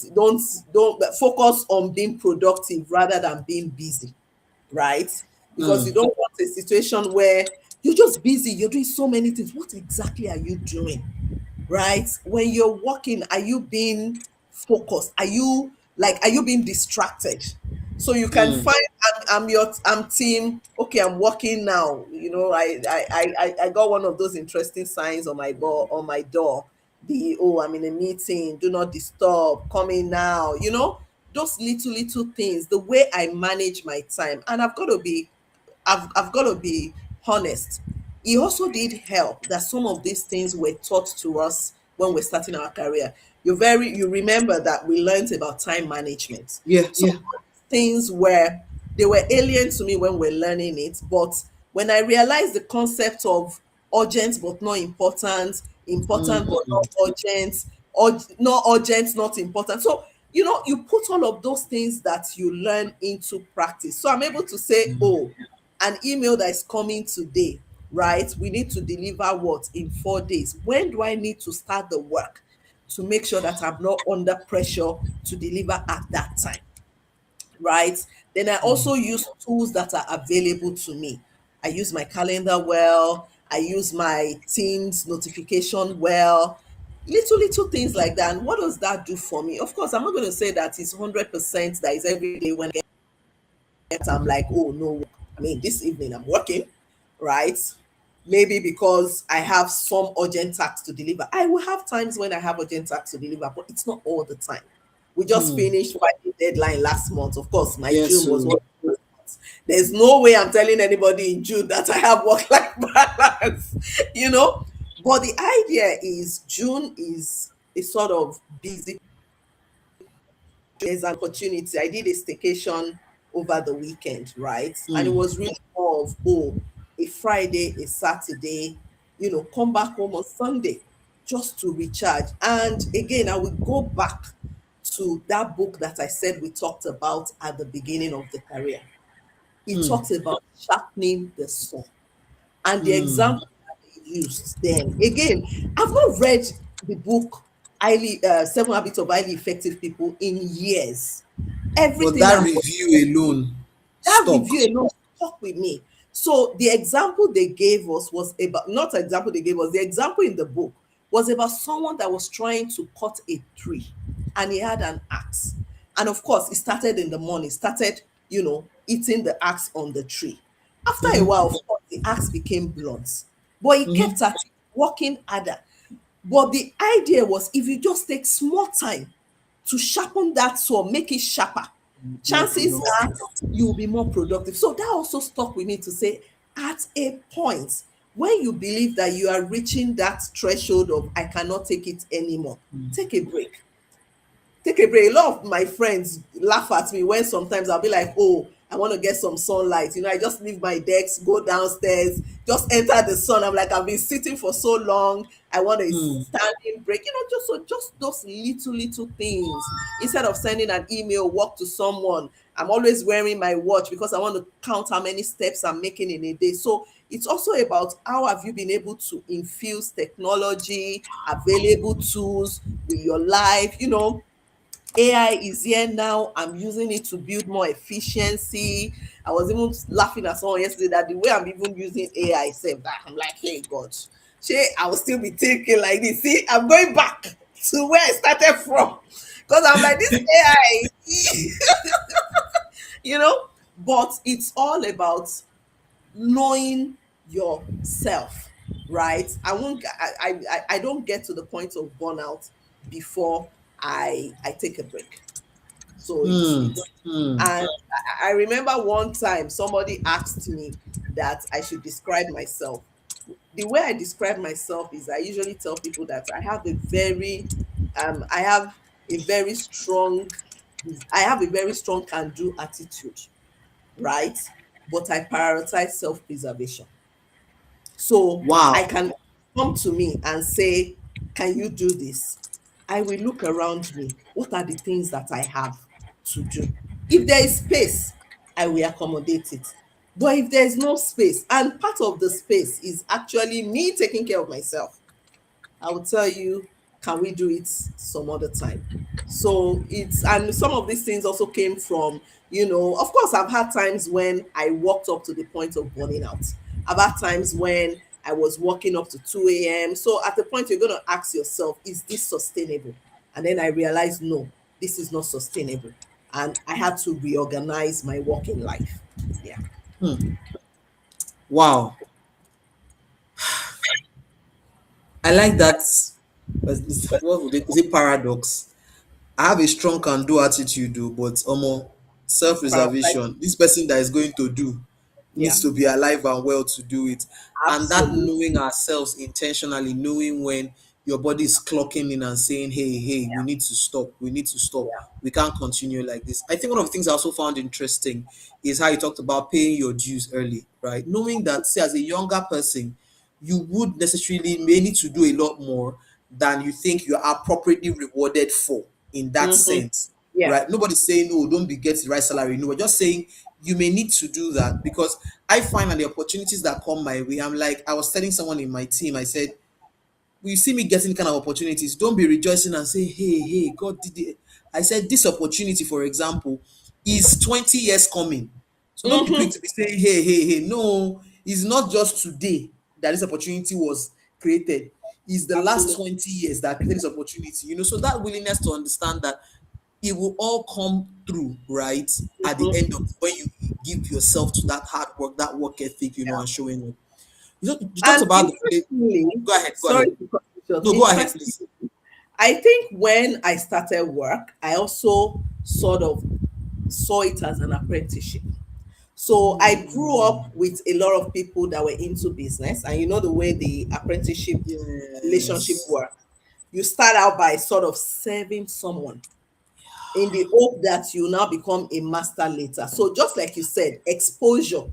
focus on being productive rather than being busy, right? Because you Mm. don't want a situation where you're just busy, you're doing so many things. What exactly are you doing? Right? When you're working, are you being focused? Are you being distracted? So you can Mm. find I'm team. Okay, I'm working now. I got one of those interesting signs on my door. I'm in a meeting. Do not disturb. Coming now. Those little things. The way I manage my time, and I've got to be honest. It also did help that some of these things were taught to us when we're starting our career. You remember that we learned about time management. Yeah, So yeah. things were they were alien to me when we're learning it, but when I realized the concept of urgent but not important, important but Mm. not urgent, or not urgent, not important. So you put all of those things that you learn into practice. So I'm able to say, oh, an email that is coming today, right? We need to deliver what in 4 days. When do I need to start the work to make sure that I'm not under pressure to deliver at that time? Right? Then I also use tools that are available to me. I use my calendar well, I use my Teams notification well, little things like that. And what does that do for me? Of course, I'm not going to say that it's 100% that is every day when I get, I'm like, oh no, I mean, this evening I'm working, right? Maybe because I have some urgent tasks to deliver. I will have times when I have urgent tasks to deliver, but it's not all the time. We just Mm. finished Friday deadline last month. Of course, my Yes, June was so one of those months. There's no way I'm telling anybody in June that I have work-life balance, you know. But the idea is June is a sort of busy. There's an opportunity. I did a staycation over the weekend, right? And it mm. was really more of, oh, a Friday, a Saturday. come back home on Sunday just to recharge. And again, I will go back to that book that I said we talked about at the beginning of the career. It Hmm. talks about sharpening the saw. And the Hmm. example that they used then, again, I've not read the book highly 7 habits of highly effective people in years. But Everything that I'm review alone that stuck. review alone stuck with me. So the example they gave us was about, not example they gave us, the example in the book was about someone that was trying to cut a tree and he had an axe. And of course, he started in the morning, started, eating the axe on the tree. After a while, of course, the axe became blunt, but he kept at it, working harder. But the idea was if you just take small time to sharpen that saw, make it sharper, More chances productive. are you will be more productive. So that also stuck with me to say, at a point when you believe that you are reaching that threshold of I cannot take it anymore, take a break. Take a break. A lot of my friends laugh at me when sometimes I'll be like, oh, I want to get some sunlight. I just leave my desk, go downstairs, just enter the sun. I'm like, I've been sitting for so long. I want a Hmm. standing break. Just those little things. Instead of sending an email, work to someone, I'm always wearing my watch because I want to count how many steps I'm making in a day. So it's also about how have you been able to infuse technology, available tools with your life. AI is here now. I'm using it to build more efficiency. I was even laughing at someone yesterday that the way I'm even using AI said that I'm like, hey God, I will still be thinking like this. See, I'm going back to where I started from. Because I'm like, this AI, you know, but it's all about knowing yourself, right? I don't get to the point of burnout before I take a break. So Hmm. it's Hmm. and I remember one time somebody asked me that I should describe myself. The way I describe myself is I usually tell people that I have a very strong I have a very strong can do attitude, right? But I prioritize self-preservation. So I Wow. can come to me and say, can you do this? I will look around me. What are the things that I have to do? If there is space, I will accommodate it. But if there is no space, and part of the space is actually me taking care of myself, I will tell you, can we do it some other time? So and some of these things also came from, of course, I've had times when I walked up to the point of burning out. I've had times when I was walking up to 2 a.m. So at the point you're going to ask yourself, is this sustainable? And then I realized, no, this is not sustainable. And I had to reorganize my working life. Yeah. Hmm. Wow. I like that. What would it, is it paradox? I have a strong can do attitude, though, but self Prioritize. preservation. This person that is going to do Yeah. needs to be alive and well to do it. And that Absolutely. knowing ourselves intentionally, knowing when your body is clocking in and saying, hey, hey, we need to stop, we need to stop, Yeah. we can't continue like this. I think one of the things I also found interesting is how you talked about paying your dues early, right? Knowing that, say, as a younger person, you would necessarily may need to do a lot more than you think you are appropriately rewarded for in that Hmm. sense, Yeah. right? Nobody's saying, no, don't be getting the right salary. No, we're just saying you may need to do that because I find that the opportunities that come my way, I'm like, I was telling someone in my team, I said, when you see me getting kind of opportunities, don't be rejoicing and say, hey, hey, God did it. I said, this opportunity, for example, is 20 years coming. So don't be quick Hmm. to be saying, hey, hey, hey. No, it's not just today that this opportunity was created. It's the last Absolutely. 20 years that created this opportunity. So that willingness to understand that it will all come through, right? At the end of Mhm. when you give yourself to that hard work, that work ethic, Yeah. and showing up. You talked And about interestingly, go ahead, go sorry ahead. to cut you short. No, go ahead, Interestingly, please. I think when I started work, I also sort of saw it as an apprenticeship. So I grew up Mm, with a lot of people that were into business, and you know the way the apprenticeship relationship yes. work. You start out by sort of serving someone in the hope that you now become a master later. So just like you said, exposure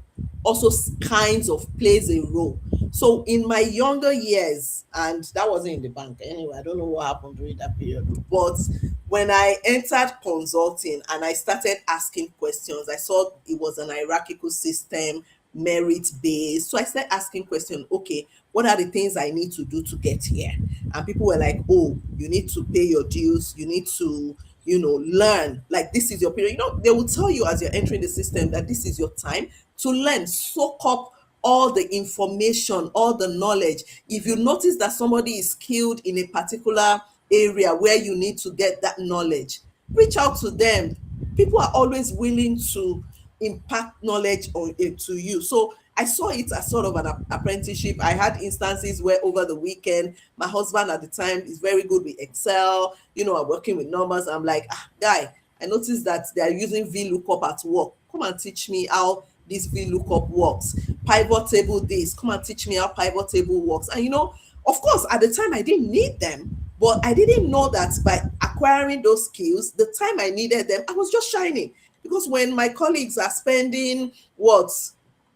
also kinds of plays a role. So in my younger years, and that wasn't in the bank anyway, I don't know what happened during that period. But when I entered consulting and I started asking questions, I saw it was an hierarchical system, merit based. So I started asking questions, okay, what are the things I need to do to get here? And people were like, oh, you need to pay your dues, you need to, learn. Like, this is your period. They will tell you as you're entering the system that this is your time to learn, soak up all the information, all the knowledge. If you notice that somebody is skilled in a particular area where you need to get that knowledge, reach out to them. People are always willing to impart knowledge on it to you. So I saw it as sort of an apprenticeship. I had instances where over the weekend, my husband at the time is very good with Excel, I'm working with numbers. I'm like, guy, I noticed that they are using VLOOKUP at work. Come and teach me how this VLOOKUP works. Pivot table this. Come and teach me how pivot table works. And of course, at the time I didn't need them, but I didn't know that by acquiring those skills, the time I needed them, I was just shining. Because when my colleagues are spending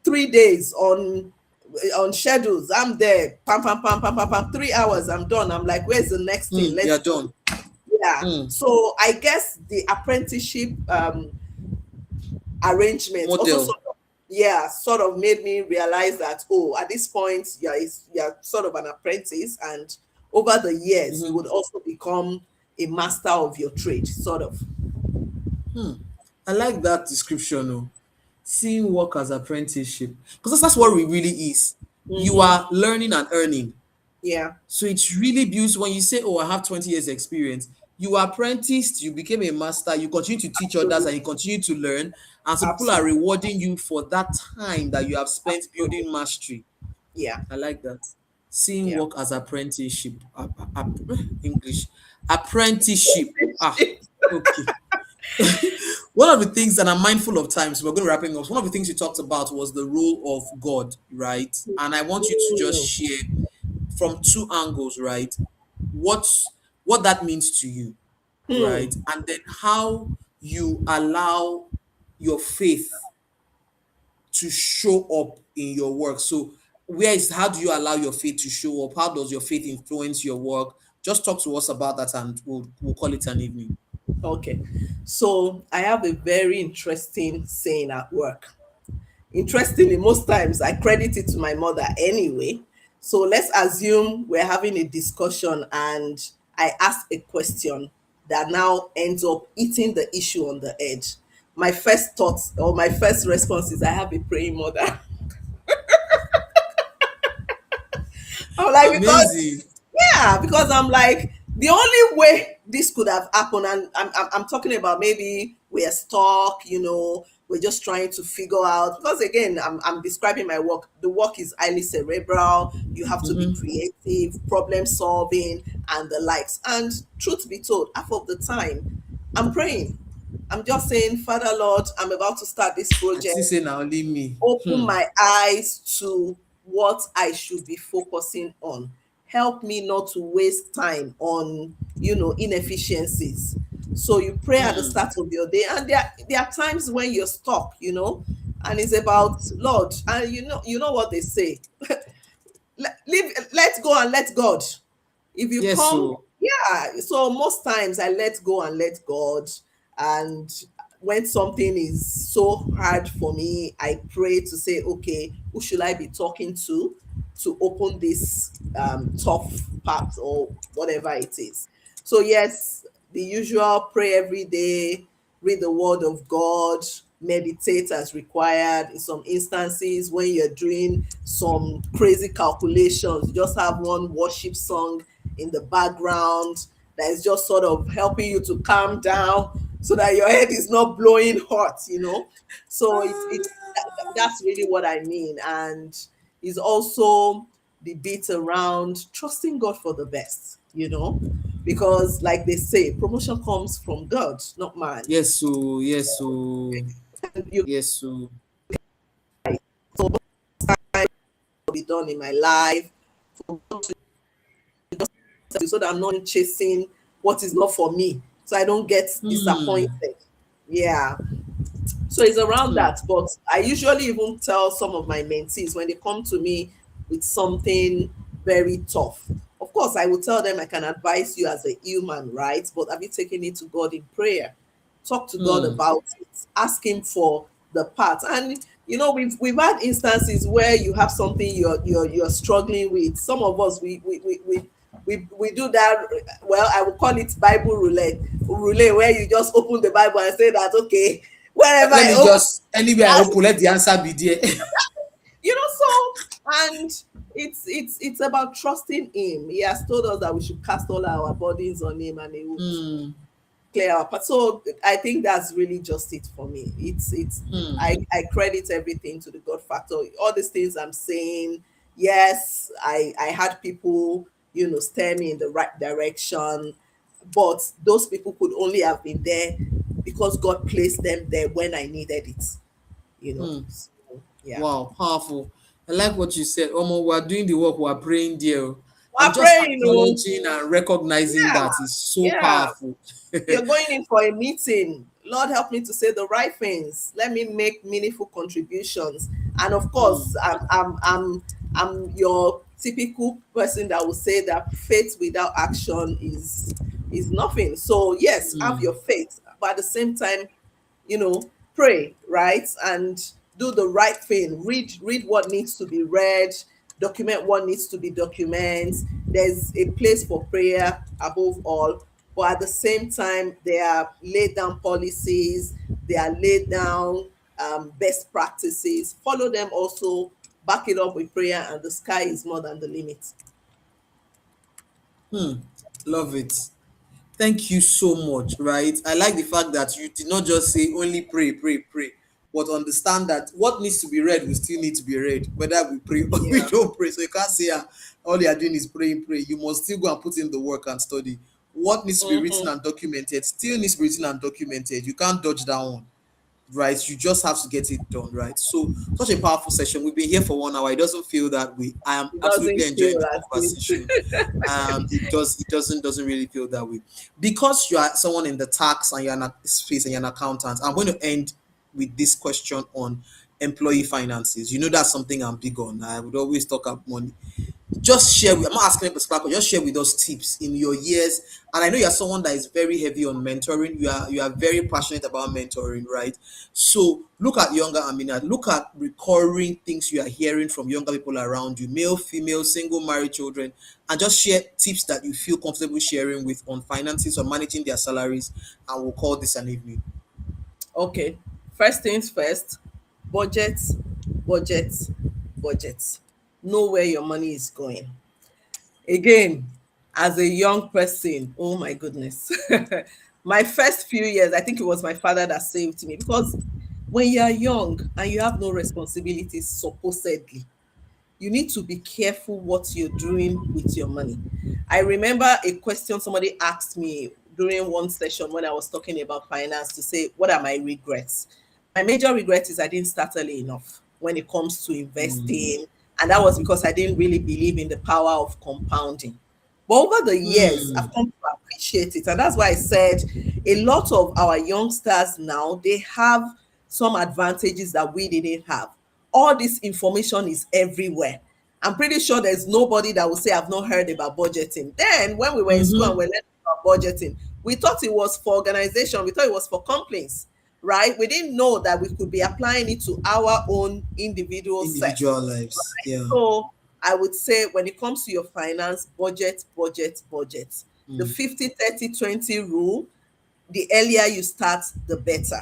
3 days on schedules, I'm there, pam pam pam pam pam pam, 3 hours, I'm done. I'm like, where's the next thing? You're Let's go. done. Yeah. So I guess the apprenticeship arrangement also Model. sort of made me realize that, at this point you're sort of an apprentice, and over the years you Mhm. would also become a master of your trade, sort of. I like that description. Oh. Seeing work as apprenticeship, because that's what it really is. You Mm-hmm. are learning and earning. Yeah, So it's really beautiful when you say, "Oh, I have 20 years experience." You apprenticed, you became a master, you continue to teach others, and you absolutely, continue to learn. And so people are absolutely, rewarding you for that time that you have spent absolutely. building mastery. Yeah, I like that. Seeing yeah. work as apprenticeship. English. Apprenticeship. Okay. One of the things that I'm mindful of times, we're going to wrapping up. One of the things you talked about was the role of God, right? And I want you to just Mm, share from two angles, right? What that means to you, right? hmm. And then how you allow your faith to show up in your work. So how do you allow your faith to show up? How does your faith influence your work? Just talk to us about that and we'll call it an evening. Okay, so I have a very interesting saying at work. Interestingly, most times I credit it to my mother anyway. So let's assume we're having a discussion and I ask a question that now ends up eating the issue on the edge. My first thought or my first response is, I have a praying mother. I'm like, because Amazing. yeah, because I'm like, the only way this could have happened, and I'm talking about maybe we're stuck, we're just trying to figure out. Because again, I'm describing my work. The work is highly cerebral. You have to be Mhm. creative, problem solving, and the likes. And truth be told, half of the time, I'm praying. I'm just saying, Father Lord, I'm about to start this I still project. say now only me. Open Hmm. my eyes to what I should be focusing on. Help me not to waste time on, inefficiencies. So you pray at the Hmm. start of your day, and there are times when you're stuck, and it's about Lord, and you know what they say. Let's go and let God. If you Yes, come, so yeah. So most times I let go and let God. And when something is so hard for me, I pray to say, okay, who should I be talking to open this tough part or whatever it is. So yes, the usual, pray every day, read the word of God, meditate as required. In some instances, when you're doing some crazy calculations, you just have one worship song in the background that is just sort of helping you to calm down so that your head is not blowing hot. So that's really what I mean. And it's also the bit around trusting God for the best, because like they say, promotion comes from God, not man. yes, so And you yes, so so time will be done in my life so that I'm not chasing what is not for me. So I don't get hmm. disappointed. Yeah. So it's around Hmm. that. But I usually even tell some of my mentees when they come to me with something very tough. Of course, I will tell them I can advise you as a human, right? But have you taken it to God in prayer? Talk to God Hmm. about it. Ask Him for the path. And we've had instances where you have something you're struggling with. Some of us we do that. Well, I will call it Bible roulette, where you just open the Bible and say that, okay, wherever Let I me open, just anywhere I open, let the answer be there. so, and it's about trusting Him. He has told us that we should cast all our burdens on Him, and He would Hmm. clear our path. So I think that's really just it for me. It's Hmm. I credit everything to the God factor. All these things I'm saying, yes, I had people, steer me in the right direction, but those people could only have been there because God placed them there when I needed it. Hmm. So, yeah. Wow, powerful. I like what you said. Omo, we are doing the work, we are praying there. Oh. And We're just praying, oh, acknowledging and recognizing yeah, that is so yeah. powerful. You're going in for a meeting. Lord, help me to say the right things. Let me make meaningful contributions. And of course, Hmm. I'm your typical person that will say that faith without action is nothing. So yes, have Hmm. your faith, but at the same time, pray, right? And do the right thing. Read what needs to be read, document what needs to be documented. There's a place for prayer above all, but at the same time, there are laid down policies, there are laid down best practices. Follow them also, back it up with prayer, and the sky is more than the limit. Hmm. Love it. Thank you so much, right? I like the fact that you did not just say only pray, pray, pray, but understand that what needs to be read will still need to be read, whether we pray or we Yeah. don't pray. So you can't say all you are doing is praying, pray. You must still go and put in the work and study. What needs to be written Mhm. and documented still needs to be written and documented. You can't dodge that one, right? You just have to get it done, right? So such a powerful session. We've been here for 1 hour. It doesn't feel that way. I am It doesn't absolutely enjoying feel the as if. conversation. It doesn't really feel that way because you are someone in the tax and you're an space and you're an accountant. I'm going to end with this question on employee finances. You know that's something I'm big on. I would always talk about money. Just share with, I'm not asking a particular question, just share with us tips in your years. And I know you're someone that is very heavy on mentoring. You are very passionate about mentoring, right? So look at younger Amina, look at recurring things you are hearing from younger people around you, male, female, single, married children, and just share tips that you feel comfortable sharing with on finances or managing their salaries. And we'll call this an evening. Okay, first things first, budget, budget, budget. Know where your money is going. Again, as a young person, oh my goodness. My first few years, I think it was my father that saved me, because when you are young and you have no responsibilities, supposedly, you need to be careful what you're doing with your money. I remember a question somebody asked me during one session when I was talking about finance, to say, what are my regrets? My major regret is I didn't start early enough when it comes to Mm. investing. And that was because I didn't really believe in the power of compounding. But over the years, I've Mm. come to appreciate it. And that's why I said a lot of our youngsters now, they have some advantages that we didn't have. All this information is everywhere. I'm pretty sure there's nobody that will say, I've not heard about budgeting. Then, when we were in school and Mm-hmm. we learned about budgeting, we thought it was for organization, we thought it was for companies, right? We didn't know that we could be applying it to our own individual self. Individual lives. Yeah. So I would say, when it comes to your finance, budget, budget, budget. The Mm. 50-30-20 rule, the earlier you start, the better.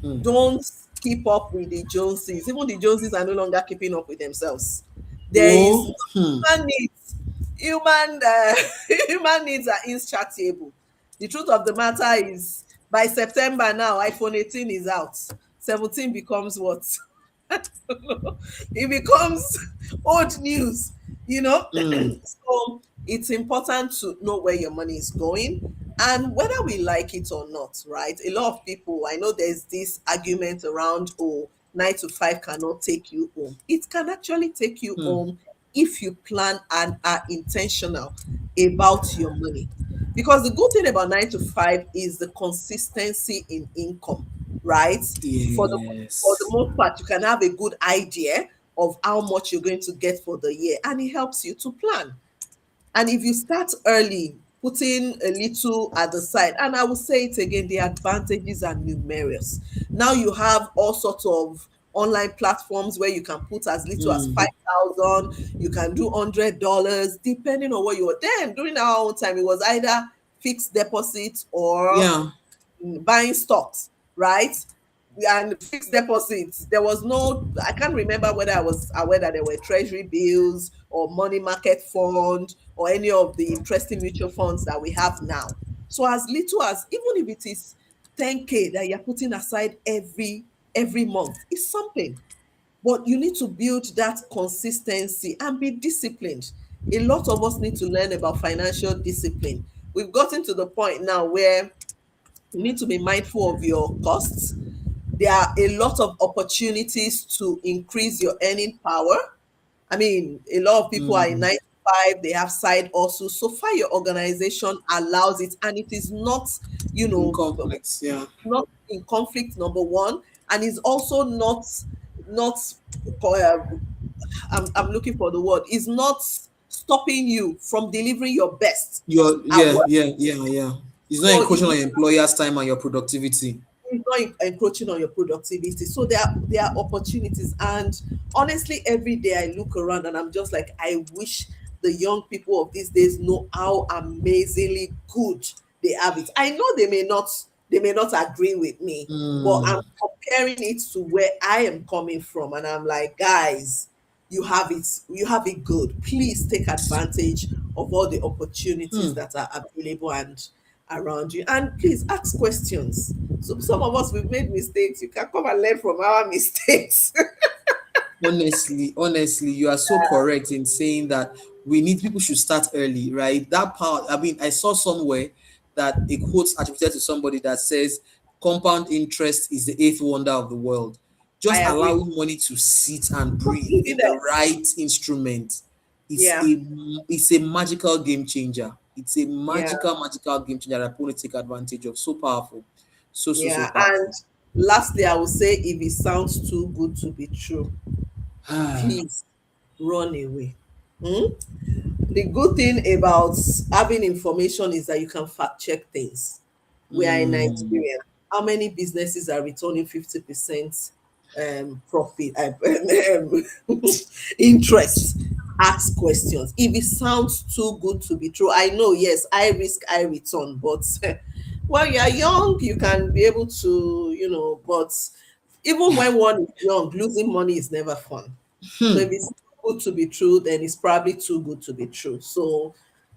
Mm. Don't keep up with the Joneses. Even the Joneses are no longer keeping up with themselves. There is Oh. Hmm. human needs. Human human needs are insatiable. The truth of the matter is, by September now, iPhone 18 is out. 17 becomes what? I don't know. It becomes old news, you know. Mm. So it's important to know where your money is going, and whether we like it or not, right? A lot of people, I know there's this argument around, oh, 9 to 5 cannot take you home. It can actually take you Hmm. home if you plan and are intentional about your money. Because the good thing about 9 to 5 is the consistency in income, right? For the for the Yes. most part, you can have a good idea of how much you're going to get for the year, and it helps you to plan. And if you start early, putting a little at the side, and I will say it again, the advantages are numerous. Now you have all sorts of online platforms where you can put as little as Mm. 5,000, you can do $100, depending on what you want. Then during our own time, it was either fixed deposit or Yeah. buying stocks, right? And fixed deposits. There was no, I can't remember whether I was aware that there were treasury bills or money market fund or any of the interesting mutual funds that we have now. So as little as, even if it is 10K that you're putting aside every month, it's something. But you need to build that consistency and be disciplined. A lot of us need to learn about financial discipline. We've gotten to the point now where you need to be mindful of your costs. There are a lot of opportunities to increase your earning power. I mean, a lot of people are in Mm. 9 to 5, they have side also. So far, your organization allows it, and it is not, you In know, conflicts. Yeah. not in conflict, number one, and is also not uh, I'm looking for the word, is not stopping you from delivering your best Your at yeah, work. yeah, yeah, yeah. It's not So encroaching on your employer's time and your productivity. it's not encroaching on your productivity. So there are opportunities, and honestly, every day I look around and I'm just like, I wish the young people of these days know how amazingly good they have it. I know they may not agree with me, but I'm Mm. comparing it to where I am coming from, and I'm like, guys, you have it good. Please take advantage of all the opportunities Hmm. that are available and around you, and please ask questions. So some of us, we've made mistakes. You can come and learn from our mistakes. Honestly, you are so correct in saying that we need people should start early, right? That part, I mean, I saw somewhere that a quote attributed to somebody that says compound interest is the eighth wonder of the world. I Just agree. allowing money to sit and Just breathe leave it in the there. right instrument is Yeah, a magical game changer. It's a yeah, magical game changer that people need to take advantage of. So powerful. So yeah. And powerful. lastly, I would say, if it sounds too good to be true, please run away. Hmm? The good thing about having information is that you can fact check things. We are in Mm. Nigeria. How many businesses are returning 50% profit, interest? Ask questions. If it sounds too good to be true, I know, yes, I risk, I return, but when you are young, you can be able to, but even when one is young, losing money is never fun. So if Hmm. it's good to be true, then it's probably too good to be true. So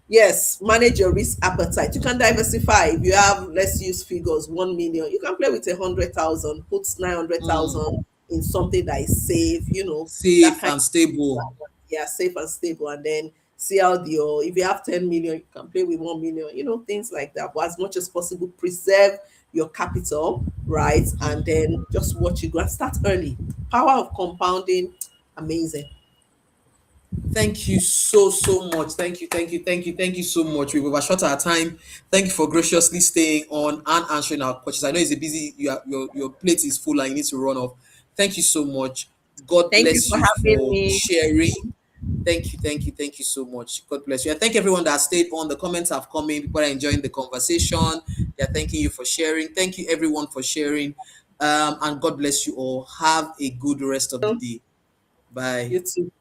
yes, manage your risk appetite. You can diversify. If you have, let's use figures, 1 million, you can play with 100,000, put nine hundred Mm. thousand in something that is safe. That Safe kind and stable. of, yeah, safe and stable, and then see how if you have 10 million, you can play with 1 million. Things like that. But as much as possible, preserve your capital, right? And then just watch it go and start early. Power of compounding, amazing. Thank you so much. Thank you so much. We've overshot our time. Thank you for graciously staying on and answering our questions. I know it's a busy, your plate is full and you need to run off. Thank you so much. God Thank you bless for you having for me. sharing. Thank you so much. God bless you. And thank everyone that stayed on. The comments have come in. People are enjoying the conversation. They're thanking you for sharing. Thank you everyone for sharing. And God bless you all. Have a good rest of the day. Bye. You too.